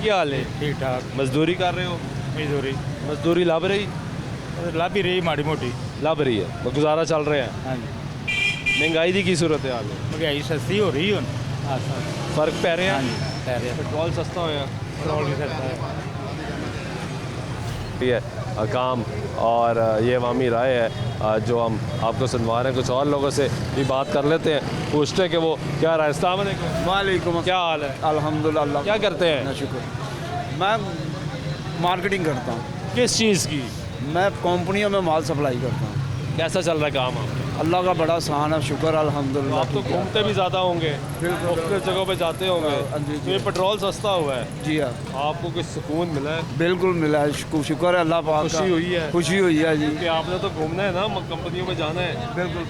क्या हाल है? ठीक ठाक। मजदूरी कर रहे हो? मजदूरी लाभ रही? लाभ भी रही माड़ी मोटी। लाभ रही है, तो गुजारा चल रहे हैं। हाँ जी। महंगाई की सूरत है? महंगाई सस्ती हो रही है। फर्क पै रहे हाँ हैं? जी, पै रहे हैं। पेट्रोल सस्ता होया? पेट्रोल भी सस्ता है। ये काम और ये अवामी राय है जो हम आपको सुनवा रहे हैं। कुछ और लोगों से भी बात कर लेते हैं, पूछते हैं कि वो क्या राय। अस्सलाम वालेकुम। वालेकुम। क्या हाल है? अल्हम्दुलिल्लाह। क्या करते हैं? शुक्र। मैं मार्केटिंग करता हूँ। किस चीज़ की? मैं कंपनियों में माल सप्लाई करता हूँ। कैसा चल रहा है काम आपका? अल्लाह का बड़ा आसान है, शुक्र अल्हम्दुलिल्लाह। आप तो घूमते भी ज़्यादा होंगे, मुख्तलिफ जगहों पे जाते होंगे, तो ये पेट्रोल सस्ता हुआ है। जी हाँ। आपको कुछ सुकून मिला है? बिल्कुल मिला है, शुक्र है अल्लाह पाक का। खुशी हुई है? खुशी हुई है जी। कि आपने तो घूमना है ना, कंपनियों में जाना है। बिल्कुल।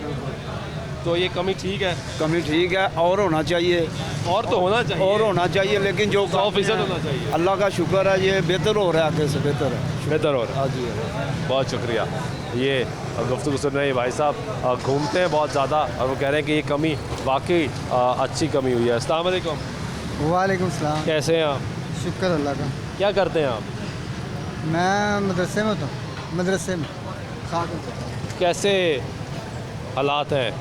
तो ये कमी ठीक है? कमी ठीक है, और होना चाहिए। और तो होना चाहिए, और होना चाहिए, लेकिन जो 100% होना चाहिए। अल्लाह का शुक्र है, ये बेहतर हो रहा है, आगे से बेहतर है। बेहतर हो रहा है। हाँ जी। बहुत शुक्रिया। ये गुफ्तगू सुन रहे हैं भाई साहब, घूमते हैं बहुत ज़्यादा और वो कह रहे हैं कि ये कमी वाकई अच्छी कमी हुई है। अस्सलाम वालेकुम। वालेकुम सलाम। कैसे हैं आप? शुक्र अल्लाह का। क्या करते हैं आप? मैं मदरसे में होता हूँ, मदरसे में। कैसे हालात हैं?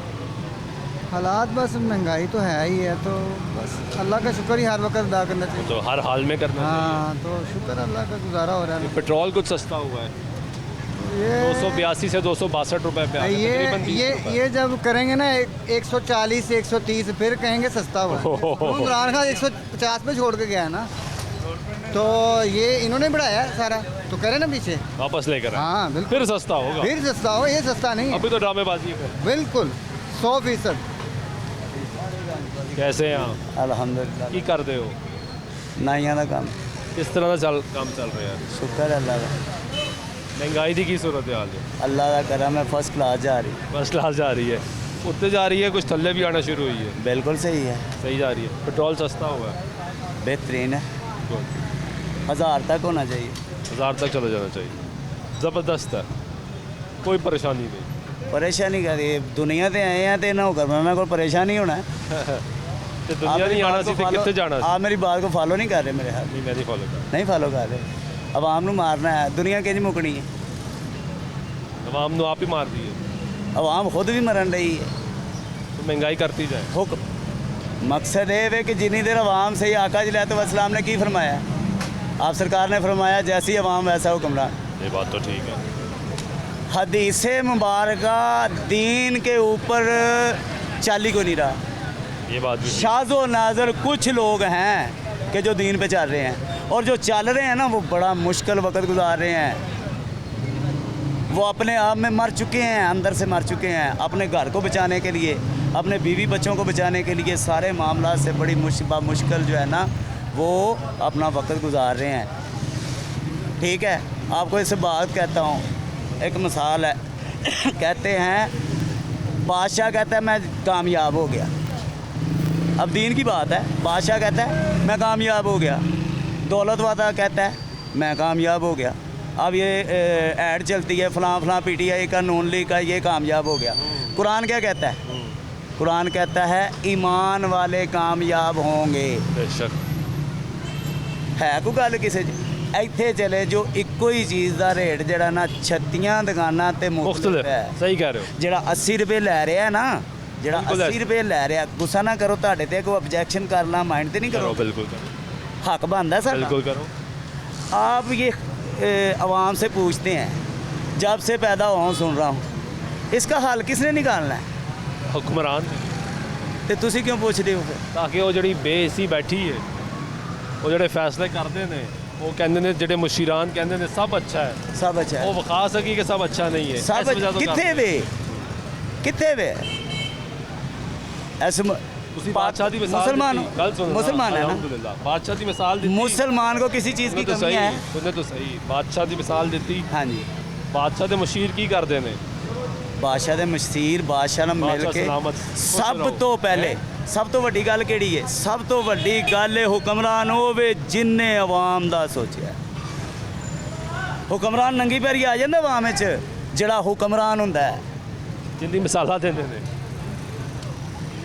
हालात बस महंगाई तो है ही है, तो बस अल्लाह का शुक्र ही हर वक्त अदा करना चाहिए। तो हर हाल में करना हाँ, तो शुक्र अल्लाह का गुजारा हो रहा है। पेट्रोल कुछ सस्ता हुआ है, ये 282 से 262 रुपए पे आ गया, तकरीबन 20 रुपए। ये जब करेंगे ना 140 130, फिर कहेंगे सस्ता हुआ। इमरान खान 150 पे छोड़ के गया है ना, तो ये इन्होंने बढ़ाया है सारा, तो करें ना पीछे वापस लेकर आए। हाँ बिल्कुल, फिर सस्ता होगा। फिर सस्ता हो, ये सस्ता नहीं है। अभी तो ड्रामेबाजी है। बिल्कुल 100%। कैसे हैं आप? अल्हम्दुलिल्लाह। की कर दे हो? नाइयां दा काम। किस तरह का काम चल रहा है? शुक्र अल्लाह का। महंगाई की सूरत हाल है? अल्लाह का करम है, फर्स्ट क्लास जा रही। फर्स्ट क्लास जा रही है, उत्ते जा रही है, कुछ थल्ले भी आना शुरू हुई है? बिल्कुल सही है, सही जा रही है। पेट्रोल सस्ता हुआ है? बेहतरीन है। 1000 तक होना चाहिए। 1000 तक चला जाना चाहिए। ज़बरदस्त है, कोई परेशानी नहीं। परेशानी करी दुनिया ते आए हैं, तो ना करना को परेशानी होना है। तो दुनिया नहीं आना सी, कितने जाना? आप मेरी बात को फॉलो नहीं कर रहे मेरे हाथ। नहीं, मैं नहीं फॉलो कर। नहीं फॉलो कर रहे। अवाम नू मारना है, दुनिया किंज मुकनी है? अवाम नू आप ही मार दी है। अवाम खुद भी मरन रही है, तो महंगाई करती जाए। हुक्म मकसद ये है कि जिनी देर अवाम से ही आका सलाम ने की फरमाया, आप सरकार ने फरमाया जैसी अवाम वैसा हुक्मरान। ये बात तो ठीक है। हदीस मुबारक दीन के ऊपर चाली को नहीं रहा। ये बात भी शाज़ो नाज़र कुछ लोग हैं कि जो दीन पे चल रहे हैं, और जो चल रहे हैं ना वो बड़ा मुश्किल वक्त गुजार रहे हैं। वो अपने आप में मर चुके हैं, अंदर से मर चुके हैं, अपने घर को बचाने के लिए, अपने बीवी बच्चों को बचाने के लिए सारे मामला से बड़ी मुश्किल जो है ना वो अपना वक्त गुजार रहे हैं। ठीक है, आपको इससे बात कहता हूँ, एक मिसाल है। कहते हैं बादशाह कहता है मैं कामयाब हो गया। अब दीन की बात है, बादशाह कहता है मैं कामयाब हो गया, दौलत वाला कहता है मैं कामयाब हो गया। अब ये ऐड चलती है फलां फलां PTI का, नून लीग का, ये कामयाब हो गया। कुरान क्या कहता है? कुरान कहता है ईमान वाले कामयाब होंगे। बेशक है कोई गल किसे ਇੱਥੇ चले जो ਇੱਕੋ ਹੀ ਚੀਜ਼ ਦਾ ਰੇਟ ਜਿਹੜਾ ਨਾ 36 ਦੁਕਾਨਾਂ ਤੇ ਮੁਖਤਲਿਫ ਹੈ। सही कह रहे हो। ਜਿਹੜਾ 80 ਰੁਪਏ ਲੈ ਰਿਹਾ ਨਾ, ਜਿਹੜਾ ਬਿਲਕੁਲ 80 ਰੁਪਏ ਲੈ ਰਿਹਾ, ਗੁੱਸਾ ਨਾ ਕਰੋ, ਤੁਹਾਡੇ ਤੇ ਕੋਈ ਆਬਜੈਕਸ਼ਨ करना माइंड ਤੇ नहीं करो, बिल्कुल करो, हक बनता है बिल्कुल साਡਾ। करो। आप ये आवाम से पूछते हैं, जब से पैदा हुआ हूँ सुन रहा हूँ, इसका हल किसने निकालना है? हुक्मरान तो तुसी क्यों पूछते हो फिर? ताकि वो ਜਿਹੜੀ ਬੇਇੱਜ਼ਤੀ ਬੈਠੀ ਹੈ, ਉਹ ਜਿਹੜੇ ਫੈਸਲੇ ਕਰਦੇ ਨੇ, ਉਹ ਕਹਿੰਦੇ ਨੇ ਜਿਹੜੇ ਮੁਸ਼ੀਰਾਨ ਕਹਿੰਦੇ ਨੇ ਸਭ ਅੱਛਾ ਹੈ, सब अच्छा ਉਹ है, ਵਿਖਾ ਸਕੀ ਕਿ ਸਭ ਅੱਛਾ ਨਹੀਂ ਹੈ। सब ਇਸ ਵਜ੍ਹਾ ਤੋਂ कितने ਕਰਦੇ वे कितने वे ऐसे ਤੁਸੀਂ ਬਾਦਸ਼ਾਹ ਦੀ ਮਿਸਾਲ मुसलमान ਦਿੱਤੀ। ਗੱਲ ਸੁਣੋ, मुसलमान है ना, ਅਲਹਮਦੁਲਿल्लाह ਬਾਦਸ਼ਾਹ ਦੀ ਮਿਸਾਲ ਦਿੱਤੀ। मुसलमान को किसी चीज़ की सुनने तो कमी सही, है? सुनने तो सही, ਬਾਦਸ਼ਾਹ ਦੀ ਮਿਸਾਲ ਦਿੱਤੀ। हाँ जी, ਬਾਦਸ਼ਾਹ ਦੇ ਮਸ਼ੀਰ ਕੀ ਕਰਦੇ ਨੇ? ਬਾਦਸ਼ਾਹ ਦੇ ਮਸ਼ੀਰ ਬਾਦਸ਼ਾਹ ਨਾਲ ਮਿਲ ਬਾਦਸ਼ਾਹ ਕੇ ਸਲਾਮਤ ਸਭ ਤੋਂ ਪਹਿਲੇ ਸਭ ਤੋਂ ਵੱਡੀ ਗੱਲ ਕਿਹੜੀ ਹੈ? ਸਭ ਤੋਂ ਵੱਡੀ ਗੱਲ ਇਹ ਹੁਕਮਰਾਨ ਹੋਵੇ ਜਿਨਨੇ ਆਵਾਮ ਦਾ ਸੋਚਿਆ। ਹੁਕਮਰਾਨ ਨੰਗੀ ਪੈਰੀ ਆ ਜਾਂਦਾ ਆਵਾਮ ਵਿੱਚ, ਜਿਹੜਾ ਹੁਕਮਰਾਨ ਹੁੰਦਾ ਹੈ। ਜਿੰਦੀ ਮਿਸਾਲਾਂ ਦਿੰਦੇ ਨੇ,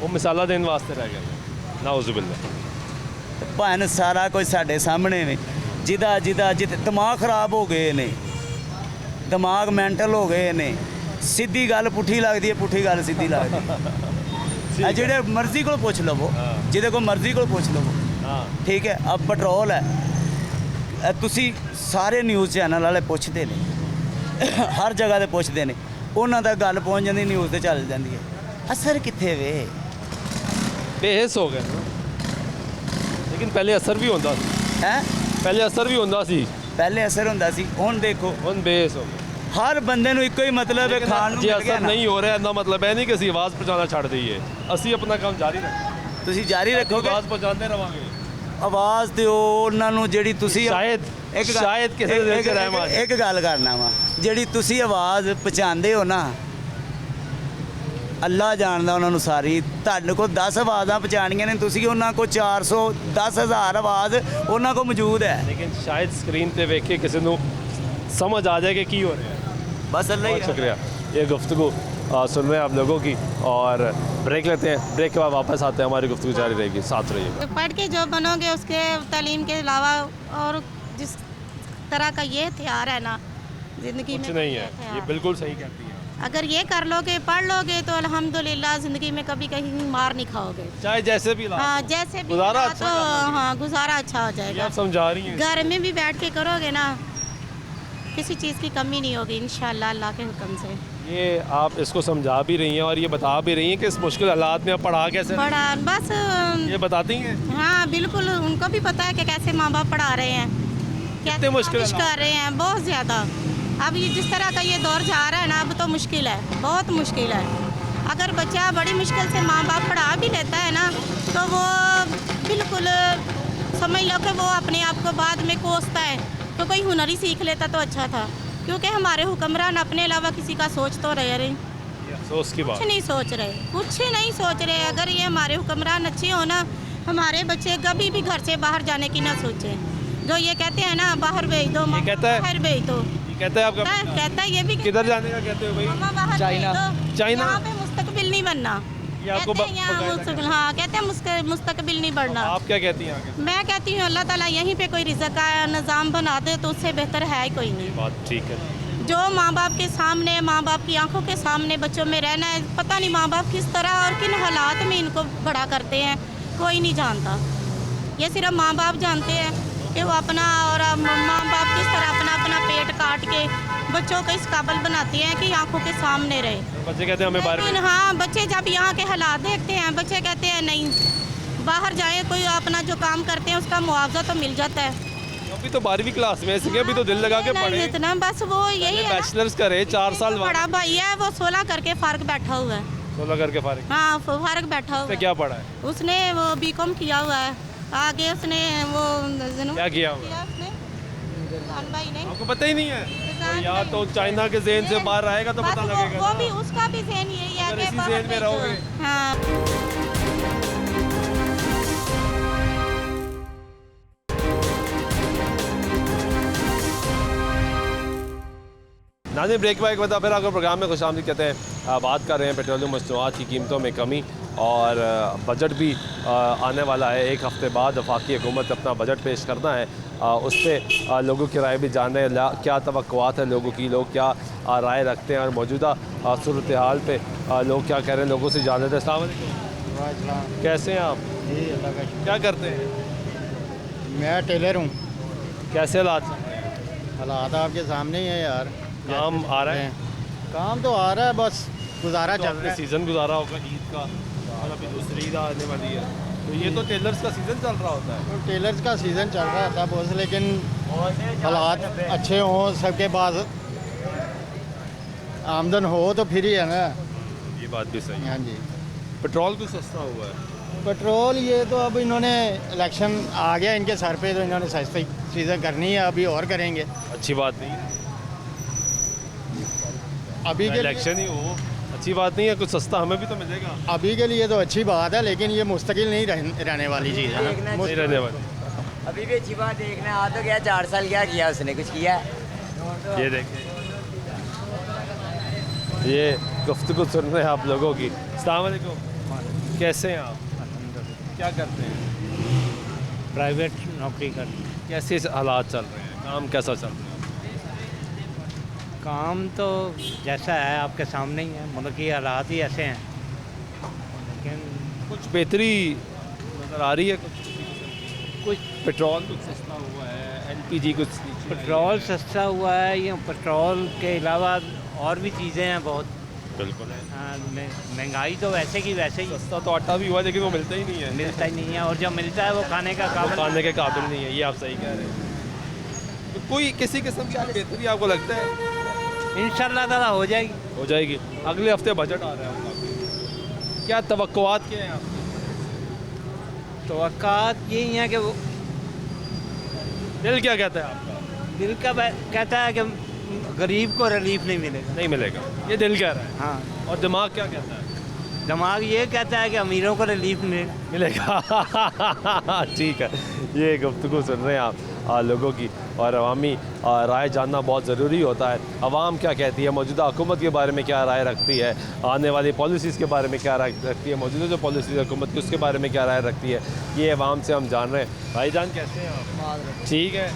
ਉਹ ਮਿਸਾਲਾਂ ਦੇਣ ਵਾਸਤੇ ਰਹਿ ਗਏ ਨੇ। ਨਾਉਜ਼ੁਬਿਲlah। ਭਾਵੇਂ ਸਾਰਾ ਕੁਝ ਸਾਡੇ ਸਾਹਮਣੇ ਨੇ, ਜਿਹਦਾ ਦਿਮਾਗ ਖਰਾਬ ਹੋ ਗਏ ਨੇ, ਦਿਮਾਗ ਮੈਂਟਲ ਹੋ ਗਏ ਨੇ, ਸਿੱਧੀ ਗੱਲ ਪੁੱਠੀ ਲੱਗਦੀ ਹੈ, ਪੁੱਠੀ ਗੱਲ ਸਿੱਧੀ ਲੱਗਦੀ ਹੈ। ਜਿਹੜੇ ਮਰਜ਼ੀ ਕੋਲ ਪੁੱਛ ਲਵੋ, ਜਿਹਦੇ ਕੋਲ ਮਰਜ਼ੀ ਕੋਲ ਪੁੱਛ ਲਵੋ, ਠੀਕ ਹੈ। ਅਬ ਪੈਟਰੋਲ ਹੈ, ਤੁਸੀਂ ਸਾਰੇ ਨਿਊਜ਼ ਚੈਨਲ ਵਾਲੇ ਪੁੱਛਦੇ ਨੇ, ਹਰ ਜਗ੍ਹਾ ਤੇ ਪੁੱਛਦੇ ਨੇ, ਉਹਨਾਂ ਦਾ ਗੱਲ ਪਹੁੰਚ ਜਾਂਦੀ, ਨਿਊਜ਼ ਤੇ ਚੱਲ ਜਾਂਦੀ ਹੈ। ਅਸਰ ਕਿੱਥੇ ਵੇ? ਬੇਹਸ ਹੋ ਗਏ। ਲੇਕਿਨ ਪਹਿਲੇ ਅਸਰ ਵੀ ਹੁੰਦਾ ਸੀ। ਹੈ ਪਹਿਲੇ ਅਸਰ ਵੀ ਹੁੰਦਾ ਸੀ, ਪਹਿਲੇ ਅਸਰ ਹੁੰਦਾ ਸੀ, ਹੁਣ ਦੇਖੋ ਹੁਣ ਬੇਹਸ ਹੋ ਗਏ। ਹਰ ਬੰਦੇ ਨੂੰ ਇੱਕੋ ਹੀ ਮਤਲਬ ਹੈ, ਖਾਣ ਨੂੰ ਜੇ ਮਿਲ ਗਿਆ ਅਸਰ ਨਾ। ਨਹੀਂ ਹੋ ਰਿਹਾ, ਇਹਦਾ ਮਤਲਬ ਇਹ ਨਹੀਂ ਕਿ ਅਸੀਂ ਆਵਾਜ਼ ਪਹੁੰਚਾਉਣਾ ਛੱਡ ਦਈਏ। ਅਸੀਂ ਆਪਣਾ ਕੰਮ ਜਾਰੀ ਰੱਖਾਂਗੇ, ਤੁਸੀਂ ਜਾਰੀ ਰੱਖੋਗੇ, ਆਵਾਜ਼ ਪਹੁੰਚਾਉਂਦੇ ਰਵਾਂਗੇ। ਆਵਾਜ਼ ਦਿਓ ਉਹਨਾਂ ਨੂੰ ਜਿਹੜੀ ਤੁਸੀਂ ਸ਼ਾਇਦ ਕਿਸੇ ਦੇ ਦਿਲ 'ਚ ਰਹਿਮ ਆ ਜਾਏ। ਇੱਕ ਗੱਲ ਕਰਨਾ ਵਾ, ਜਿਹੜੀ ਤੁਸੀਂ ਆਵਾਜ਼ ਪਹੁੰਚਾਉਂਦੇ ਹੋ ਨਾ, ਅੱਲਾ ਜਾਣਦਾ ਉਹਨਾਂ ਨੂੰ ਸਾਰੀ। ਤੁਹਾਡੇ ਕੋਲ 10 ਆਵਾਜ਼ਾਂ ਪਹੁੰਚਾਉਣੀਆਂ ਨੇ, ਤੁਸੀਂ ਉਹਨਾਂ ਕੋਲ 400 10,000 ਆਵਾਜ਼ ਉਹਨਾਂ ਕੋਲ ਮੌਜੂਦ ਹੈ। ਲੇਕਿਨ ਸ਼ਾਇਦ ਸਕਰੀਨ ਤੇ ਵੇਖ ਕੇ ਕਿਸੇ ਨੂੰ समझ आ जाए कि की हो रहा है। बस अल्लाह बहुत शुक्रिया। ये गुफ्तगू सुन रहे हैं आप लोगों की, और ब्रेक लेते हैं, ब्रेक के बाद वापस आते हैं, हमारी गुफ्तगू जारी रहेगी, साथ रहिएगा। पढ़ के जो बनोगे उसके तालीम के अलावा और जिस तरह का ये हथियार है ना ज़िंदगी में, कुछ नहीं है, ये बिल्कुल सही कहती है। अगर ये कर लोगे, पढ़ लोगे, तो अल्हम्दुलिल्लाह ज़िंदगी में कभी कहीं मार नहीं खाओगे, चाहे जैसे भी हाँ जैसे भी गुजारा मिला अच्छा तो हाँ गुजारा अच्छा हो जाएगा। आप समझा रही हैं। घर में भी बैठ के करोगे ना, किसी चीज़ की कमी नहीं होगी इंशाअल्लाह अल्लाह के हुक्म से। ये आप इसको समझा भी रही हैं और ये बता भी रही हैं कि इस मुश्किल हालात में आप पढ़ा कैसे, पढ़ा बस ये बताती हैं। हाँ बिल्कुल, उनको भी पता है कि कैसे माँ बाप पढ़ा रहे हैं, कैसे मुश्किल कोशिश कर रहे हैं, बहुत ज़्यादा। अब ये जिस तरह का ये दौर जा रहा है ना, अब तो मुश्किल है, बहुत मुश्किल है। अगर बच्चा बड़ी मुश्किल से माँ बाप पढ़ा भी लेता है ना, तो वो बिल्कुल समझ लो कि वो अपने आप को बाद में कोसता है। तो कोई हुनर ही सीख लेता तो अच्छा था, क्योंकि हमारे हुक्मरान अपने अलावा किसी का सोच तो रहे सोच की बात कुछ नहीं सोच रहे, कुछ नहीं सोच रहे। अगर ये हमारे हुक्मरान अच्छे हो ना, हमारे बच्चे कभी भी घर से बाहर जाने की ना सोचे। जो ये कहते हैं ना बाहर भेज दो, बाहर भेज दो, कहता है आपका, कहता है ये भी किधर जाने का कहते हो भाई? बाहर चाइना। चाइना यहाँ पे मुस्तकबिल नहीं बनना, ये आपको कहते हैं यहाँ मुस्तकबिल, हाँ कहते हैं मुस्तकबिल नहीं बढ़ना। आप क्या कहती हैं आगे? मैं कहती हूँ अल्लाह ताला यहीं पे कोई रिज़्क़ का निज़ाम बना दे तो उससे बेहतर है ही कोई नहीं। बात ठीक है। जो माँ बाप के सामने, माँ बाप की आंखों के सामने बच्चों में रहना है, पता नहीं माँ बाप किस तरह और किन हालात में इनको बड़ा करते हैं, कोई नहीं जानता। ये सिर्फ माँ बाप जानते हैं कि वो अपना, और माँ बाप किस तरह अपना अपना पेट काट के बच्चों को इस काबिल बनाती हैं कि आंखों के सामने रहे। बच्चे कहते हैं हमें बाहर, लेकिन हाँ बच्चे जब यहाँ के हालात देखते हैं, बच्चे कहते हैं नहीं बाहर जाए, कोई अपना जो काम करते हैं उसका मुआवजा तो मिल जाता है। अभी तो 12वीं क्लास में है, अभी तो दिल लगा के पढ़े, इतना बस वो यही है, बैचलर्स करे 4 साल। बड़ा भाई है वो 16 करके फारग बैठा हुआ है, 16 करके फारिग। हाँ फारग बैठा हुआ है। क्या पढ़ा है उसने? वो बीकॉम किया हुआ है, आगे उसने वो क्या किया हुआ है? भाई ने आपको पता ही नहीं है? तो या तो चाइना के ज़हन से बाहर आएगा तो पता लगेगा। वो भी उसका भी ज़हन यही है कि इसी ज़हन में रहोगे। हाँ। नाज़रीन ब्रेक के बाद फिर आपको प्रोग्राम में खुशामदीद कहते हैं। बात कर रहे हैं पेट्रोलियम मसनूआत की कीमतों में कमी और बजट भी आने वाला है। एक हफ़्ते बाद वफाकी हुकूमत अपना बजट पेश करना है, उस पर लोगों की राय भी जान रहे हैं। क्या तवक्कुआत है लोगों की, लोग क्या राय रखते हैं और मौजूदा सूरत हाल पे लोग क्या कह रहे हैं, लोगों से जान लेते हैं। अस्सलाम वालेकुम, कैसे हैं आप? जी अल्लाह का क्या करते हैं? मैं टेलर हूँ। कैसे हालात चल रहे हैं? हालात आपके सामने ही है यार। काम आ रहा है? काम तो आ रहा है, बस गुजारा चल रहा है। सीज़न गुजारा होगा ईद का और अभी दूसरी ईद आने वाली है, तो ये तो टेलर्स का सीज़न चल रहा होता है। तो टेलर्स का सीज़न चल रहा था बहुत, लेकिन हालात अच्छे हों, सबके पास आमदन हो तो फिर ही है ना। ये बात भी सही है। हाँ जी। पेट्रोल भी सस्ता हुआ है। पेट्रोल ये तो अब इन्होंने इलेक्शन आ गया इनके सर पे, तो इन्होंने सस्ती चीज़ें करनी है, अभी और करेंगे। अच्छी बात नहीं है, अभी के इलेक्शन ही हो अच्छी बात नहीं है, कुछ सस्ता हमें भी तो मिलेगा। अभी के लिए तो अच्छी बात है, लेकिन ये मुस्तकिल नहीं रहने वाली चीज़ है ना। नहीं रहने वाली। अभी भी अच्छी बात देखना आ तो गया, 4 साल क्या किया उसने, कुछ किया? ये देखिए, ये गुफ्तगू सुन रहे हैं आप लोगों की। अस्सलाम वालेकुम, कैसे हैं आप? क्या करते हैं? प्राइवेट नौकरी करते हैं। कैसे हालात चल रहे हैं, काम कैसा चल रहा है? काम तो जैसा है आपके सामने ही है, मतलब कि हालात ही ऐसे हैं, लेकिन कुछ बेहतरी नज़र आ रही है? कुछ पेट्रोल कुछ सस्ता हुआ है, एलपीजी कुछ पेट्रोल सस्ता हुआ है, या पेट्रोल के अलावा और भी चीज़ें हैं बहुत। बिल्कुल है। हाँ, महंगाई तो वैसे की वैसे ही। सस्ता तो आटा भी हुआ, लेकिन वो मिलता ही नहीं है। मिलता ही नहीं है, और जब मिलता है वो खाने के काबिल नहीं है। ये आप सही कह रहे हैं। तो कोई किसी किस्म की बेहतरी आपको लगता है? इंशाल्लाह ताला हो जाएगी। हो जाएगी। अगले हफ्ते बजट आ रहा है आपका, क्या तवक्कुआत क्या है आपकी? तवक्कुआत यही है कि वो दिल क्या कहता है आपका? दिल का कहता है कि गरीब को रिलीफ नहीं मिलेगा। नहीं मिलेगा, ये दिल कह रहा है। हाँ। और दिमाग क्या कहता है? दिमाग ये कहता है कि अमीरों को रिलीफ मिलेगा। ठीक है, ये गुफ्तगू सुन रहे हैं आप लोगों की, और अवामी राय जानना बहुत ज़रूरी होता है। अवाम क्या कहती है, मौजूदा हुकूमत के बारे में क्या राय रखती है, आने वाली पॉलिसीज़ के बारे में क्या राय रखती है, मौजूदा जो पॉलिसीज़ हुकूमत की उसके बारे में क्या राय रखती है, ये अवाम से हम जान रहे हैं। भाईजान कैसे हैं आप? ठीक है,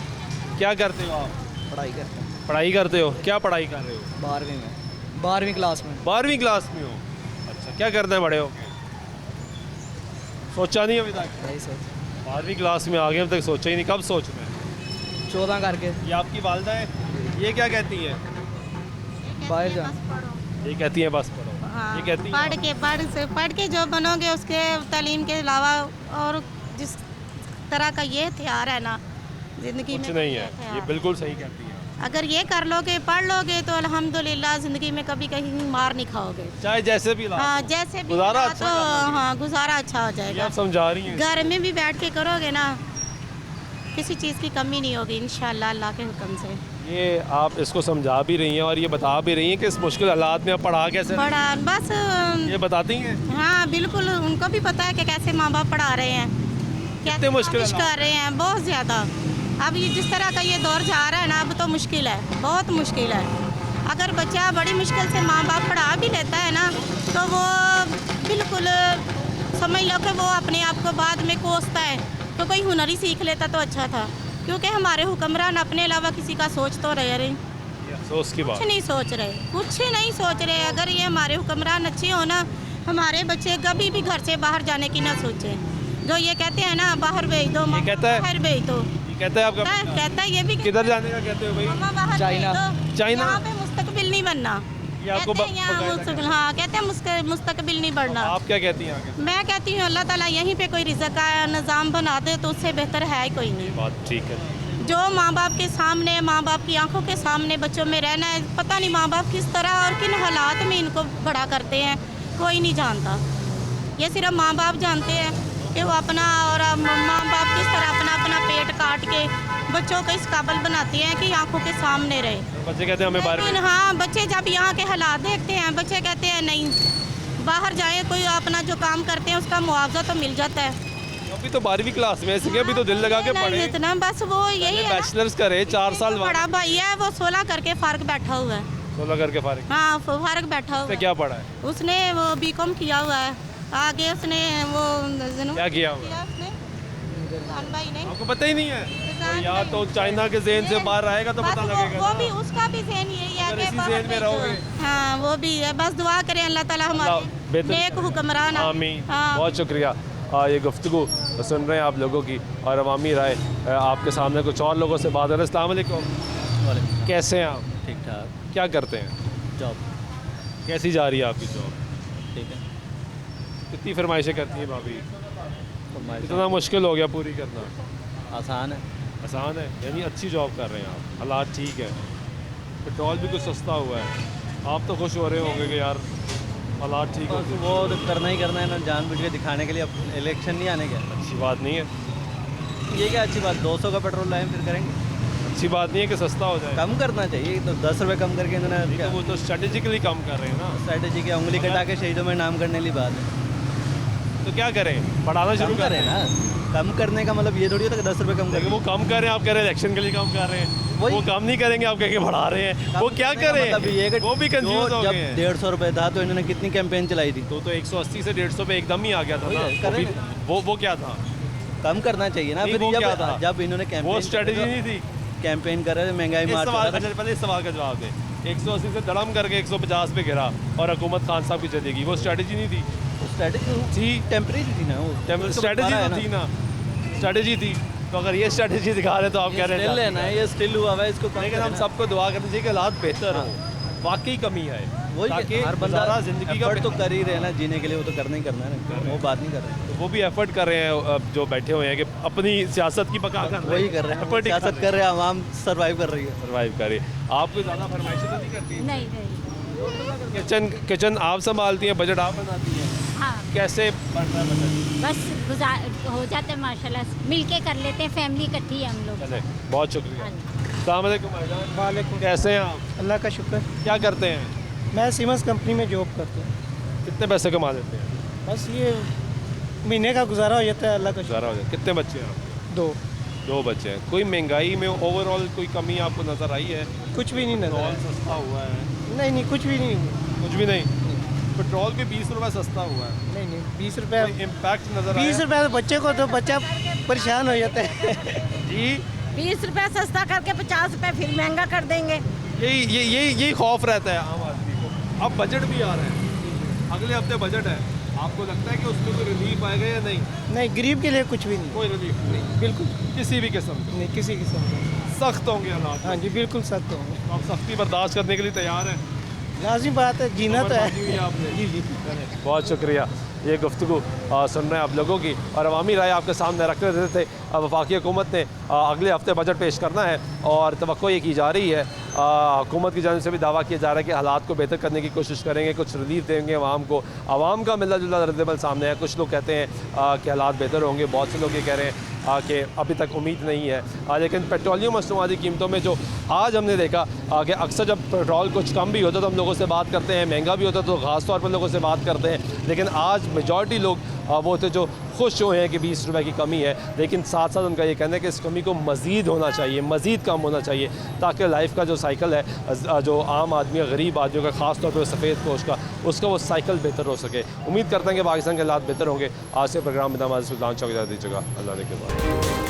क्या करते हो आप? पढ़ाई करते हैं। पढ़ाई करते हो? क्या पढ़ाई कर रहे हो? 12वीं में। 12वीं क्लास में। 12वीं क्लास में हो? अच्छा, क्या करते हैं बड़े हो? सोचा नहीं अभी तक? नहीं सोचा। 12वीं क्लास में आ गए, अब तक सोचा ही नहीं। कब सोच रहे हैं? 14 करके। ये आपकी वालदा है, ये क्या कहती हैं? बाहर जा। ये कहती हैं बस पढ़ो। हाँ, ये कहती हैं पढ़ के जो बनोगे उसके तालीम के अलावा और जिस तरह का ये हथियार है ना ज़िंदगी में, कुछ नहीं है। ये बिल्कुल सही कहती है। अगर ये कर लोगे, पढ़ लोगे, तो अल्हम्दुलिल्लाह ज़िंदगी में कभी कहीं मार नहीं खाओगे, चाहे जैसे भी। हाँ, जैसे भी गुजारा रहा अच्छा तो हाँ गुजारा अच्छा हो जाएगा। आप समझा रही हैं। घर में भी बैठ के करोगे ना, किसी चीज़ की कमी नहीं होगी इंशाल्लाह अल्लाह के हुक्म से। ये आप इसको समझा भी रही हैं और ये बता भी रही हैं कि इस मुश्किल हालात में आप पढ़ा कैसे? पढ़ा बस ये बताती हैं। हाँ बिल्कुल, उनको भी पता है कि कैसे माँ बाप पढ़ा रहे हैं, कैसे मुश्किल कर रहे हैं, बहुत ज़्यादा। अब ये जिस तरह का ये दौर जा रहा है ना, अब तो मुश्किल है, बहुत मुश्किल है। अगर बच्चा बड़ी मुश्किल से माँ बाप पढ़ा भी लेता है ना, तो वो बिल्कुल समझ लो कि वो अपने आप को बाद में कोसता है, तो कोई हुनर ही सीख लेता तो अच्छा था। क्योंकि हमारे हुक्मरान अपने अलावा किसी का सोच तो रहे सोच की बात कुछ नहीं सोच रहे, कुछ नहीं सोच रहे। अगर ये हमारे हुक्मरान अच्छे हो ना, हमारे बच्चे कभी भी घर से बाहर जाने की ना सोचें। जो ये कहते हैं ना बाहर भेज दो, बाहर भेज दो, कहता है आपका? कहता है ये भी। किधर जाने का कहते हो भाई? चाइना। चाइना। यहाँ पे मुस्तकबिल नहीं बनना, आपको हाँ कहते हैं मुस्तकबिल नहीं बढ़ना। आप क्या कहती हैं? मैं कहती हूँ अल्लाह ताला यहीं पे कोई रिज़्क़ का निज़ाम बना दे तो उससे बेहतर है ही कोई नहीं। बात ठीक है। जो माँ बाप के सामने, माँ बाप की आंखों के सामने बच्चों में रहना है, पता नहीं माँ बाप किस तरह और किन हालात में इनको बड़ा करते हैं, कोई नहीं जानता। ये सिर्फ माँ बाप जानते हैं कि वो अपना और माँ बाप किस तरह अपना अपना पेट काट के बच्चों को इस काबिल बनाती हैं कि आंखों के सामने रहे। बच्चे कहते हैं हमें बाहर। लेकिन हाँ, बच्चे जब यहाँ के हालात देखते हैं, बच्चे कहते हैं नहीं, बाहर जाए, कोई अपना जो काम करते हैं उसका मुआवजा तो मिल जाता है। अभी तो 12वीं क्लास में इसलिए अभी तो दिल लगा के पढ़े। इतना बस वो यही है, बैचलर्स करे 4 साल। बड़ा भाई है वो 16 करके फार्क बैठा हुआ है, 16 करके फारिग। हाँ फारग बैठा हुआ उसने है। क्या पढ़ा है? उसने वो बीकॉम किया हुआ है। आगे उसने वो क्या किया हुआ? उसने रिजवान भाई ने। आपको पता ही नहीं है? तो यार तो चाइना के ज़हन से बाहर आएगा तो पता लगेगा वो ना। भी उसका भी ज़हन यही है अगर कि इसी बाहर ज़हन में रहोगे। हाँ वो भी है, बस दुआ करें अल्लाह ताला हमारे बेहतर नेक हुक्मरान। आमीन। हाँ। बहुत शुक्रिया। ये गुफ्तगू सुन रहे हैं आप लोगों की और अवामी राय आपके सामने। कुछ और लोगों से बात करें। अस्सलाम वालेकुम। कैसे हैं आप? ठीक ठाक। क्या करते हैं? जॉब। कैसी जा रही है आपकी जॉब? ठीक है। कितनी फरमाइशें करती हैं भाभी? इतना मुश्किल हो गया पूरी करना? आसान है। आसान है यानी अच्छी जॉब कर रहे हैं आप, हालात ठीक है, पेट्रोल भी कुछ सस्ता हुआ है, आप तो खुश हो रहे होंगे कि यार हालात ठीक हो। वो तो करना ही करना है ना, जानबूझ के दिखाने के लिए। अब इलेक्शन नहीं आने के। अच्छी बात नहीं है। ये क्या अच्छी बात? 200 का पेट्रोल लाएं फिर करेंगे। अच्छी बात नहीं है कि सस्ता हो जाए। कम करना चाहिए तो 10 रुपये कम करके इन्होंने तो वो तो स्ट्रेटेजिकली कम कर रहे हैं ना। स्ट्रेटेजी की उंगली कटा के शहीदों में नाम करने वाली बात है। तो क्या करें? बढ़ाना शुरू करें ना। कम करने का मतलब ये थोड़ी होता है कि 10 रुपये कम करें। वो कम कर रहे हैं, आप कह रहे हैं इलेक्शन के लिए कम कर रहे हैं। वो कम नहीं करेंगे, आप कह के बढ़ा रहे हैं। वो क्या करें? वो भी कंफ्यूज हो गए हैं। 150 रुपये था तो इन्होंने कितनी कैंपेन चलाई थी? तो 180 से 150 पे एकदम ही आ गया था ना। वो क्या था? कम करना चाहिए ना। फिर जब इन्होंने कैंपेन, वो स्ट्रेटेजी नहीं थी। कैंपेन कर रहे थे, महंगाई मार पहले इस सवाल का जवाब दे। 180 से धड़म करके 150 पे गिरा और हुकूमत खान साहब की चलेगी, वो स्ट्रेटेजी नहीं थी? स्ट्रेटेजी थी, टेम्परेरी थी ना वो। स्ट्रेटेजी तो थी ना, स्ट्रेटेजी थी। तो अगर ये स्ट्रेटेजी दिखा रहे तो आप कह रहे हैं ना ये स्टिल हुआ है इसको। लेकिन हम सबको दुआ करनी चाहिए कि हालात बेहतर हो, वाकई कमी है। वही हर बंदा जिंदगी का तो कर ही रहे ना, जीने के लिए वो तो करना ही करना है ना, वो बात नहीं कर रहे। तो वो भी एफर्ट कर रहे हैं जो बैठे हुए हैं कि अपनी सियासत की पका कर वही कर रहे हैं, सियासत कर रहे हैं, आवाम सर्वाइव कर रही है। सर्वाइव कर रही है। आपको ज़्यादा फरमाइशें तो नहीं करती? नहीं। किचन आप संभालती हैं, बजट आप बनाती हैं? हाँ। कैसे बढ़ता है बजट? बस हो जाते हैं माशाल्लाह, मिल के कर लेते हैं, फैमिली इकट्ठी है हम लोग। चले, बहुत शुक्रिया। अस्सलाम वालेकुम भाईजान। वालेकुम। कैसे हैं आप? अल्लाह का शुक्र। क्या करते हैं? मैं सीमेंस कंपनी में जॉब करता हूँ। कितने पैसे कमा लेते हैं? बस ये महीने का गुजारा हो जाता है, अल्लाह का गुजारा हो जाता है। कितने बच्चे हैं आपके? 2 बच्चे हैं। कोई महंगाई में ओवरऑल कोई कमी आपको नज़र आई है? कुछ भी नहीं नजर आया। सस्ता हुआ है? नहीं, कुछ भी नहीं। कुछ भी नहीं। पेट्रोल भी 20 रुपये सस्ता हुआ है। नहीं 20 रुपये इम्पैक्ट नजर 20 रुपये तो बच्चे को तो बच्चा परेशान हो जाता है। जी 20 रुपये सस्ता करके 50 रुपये फिर महंगा कर देंगे। यही खौफ रहता है आम आदमी को। अब बजट भी आ रहा है, अगले हफ्ते बजट है, आपको लगता है कि उसमें कोई रिलीफ आएगा या नहीं? नहीं, गरीब के लिए कुछ भी नहीं। कोई रिलीफ नहीं, बिल्कुल किसी भी किस्म का नहीं, किसी किस्म का। सख्त होंगे हालात? हाँ जी, बिल्कुल सख्त होंगे। तो आप सख्ती बर्दाश्त करने के लिए तैयार हैं? लाजिम बात है, जीना तो है। आपने जी। बहुत शुक्रिया। ये गुफ्तगू सुन रहे हैं आप लोगों की और अवामी राय आपके सामने रख रहे थे। वफाकी हुकूमत ने अगले हफ्ते बजट पेश करना है और तवक्को ये की जा रही है, हुकूमत की जानिब से भी दावा किया जा रहा है कि हालात को बेहतर करने की कोशिश करेंगे, कुछ रिलीफ देंगे आवाम को। आवाम का मिलता जुलता रद्दमल सामने है। कुछ लोग कहते हैं कि हालात बेहतर होंगे, बहुत से लोग ये कह रहे हैं कि अभी तक उम्मीद नहीं है। लेकिन पेट्रोलियम मसनूआती कीमतों में जो आज हमने देखा कि अक्सर जब पेट्रोल कुछ कम भी होता तो हम लोगों से बात करते हैं, महंगा भी होता तो ख़ास तौर पर लोगों से बात करते हैं। लेकिन आज मेजॉरिटी लोग वो थे जो खुश हुए हैं कि 20 रुपये की कमी है, लेकिन साथ साथ उनका ये कहना है कि इस कमी को मज़ीद होना चाहिए, मज़ीद कम होना चाहिए, ताकि लाइफ का जो साइकिल है, जो आम आदमी, गरीब आदमियों का, ख़ास तौर पर सफ़ेद पोश का, उसका वो साइकिल बेहतर हो सके। उम्मीद करते हैं कि पाकिस्तान के हालात बेहतर होंगे। आज से प्रोग्राम में नमाज सुल्तान चौक दीजिएगा। अल्लाह ने के बाद।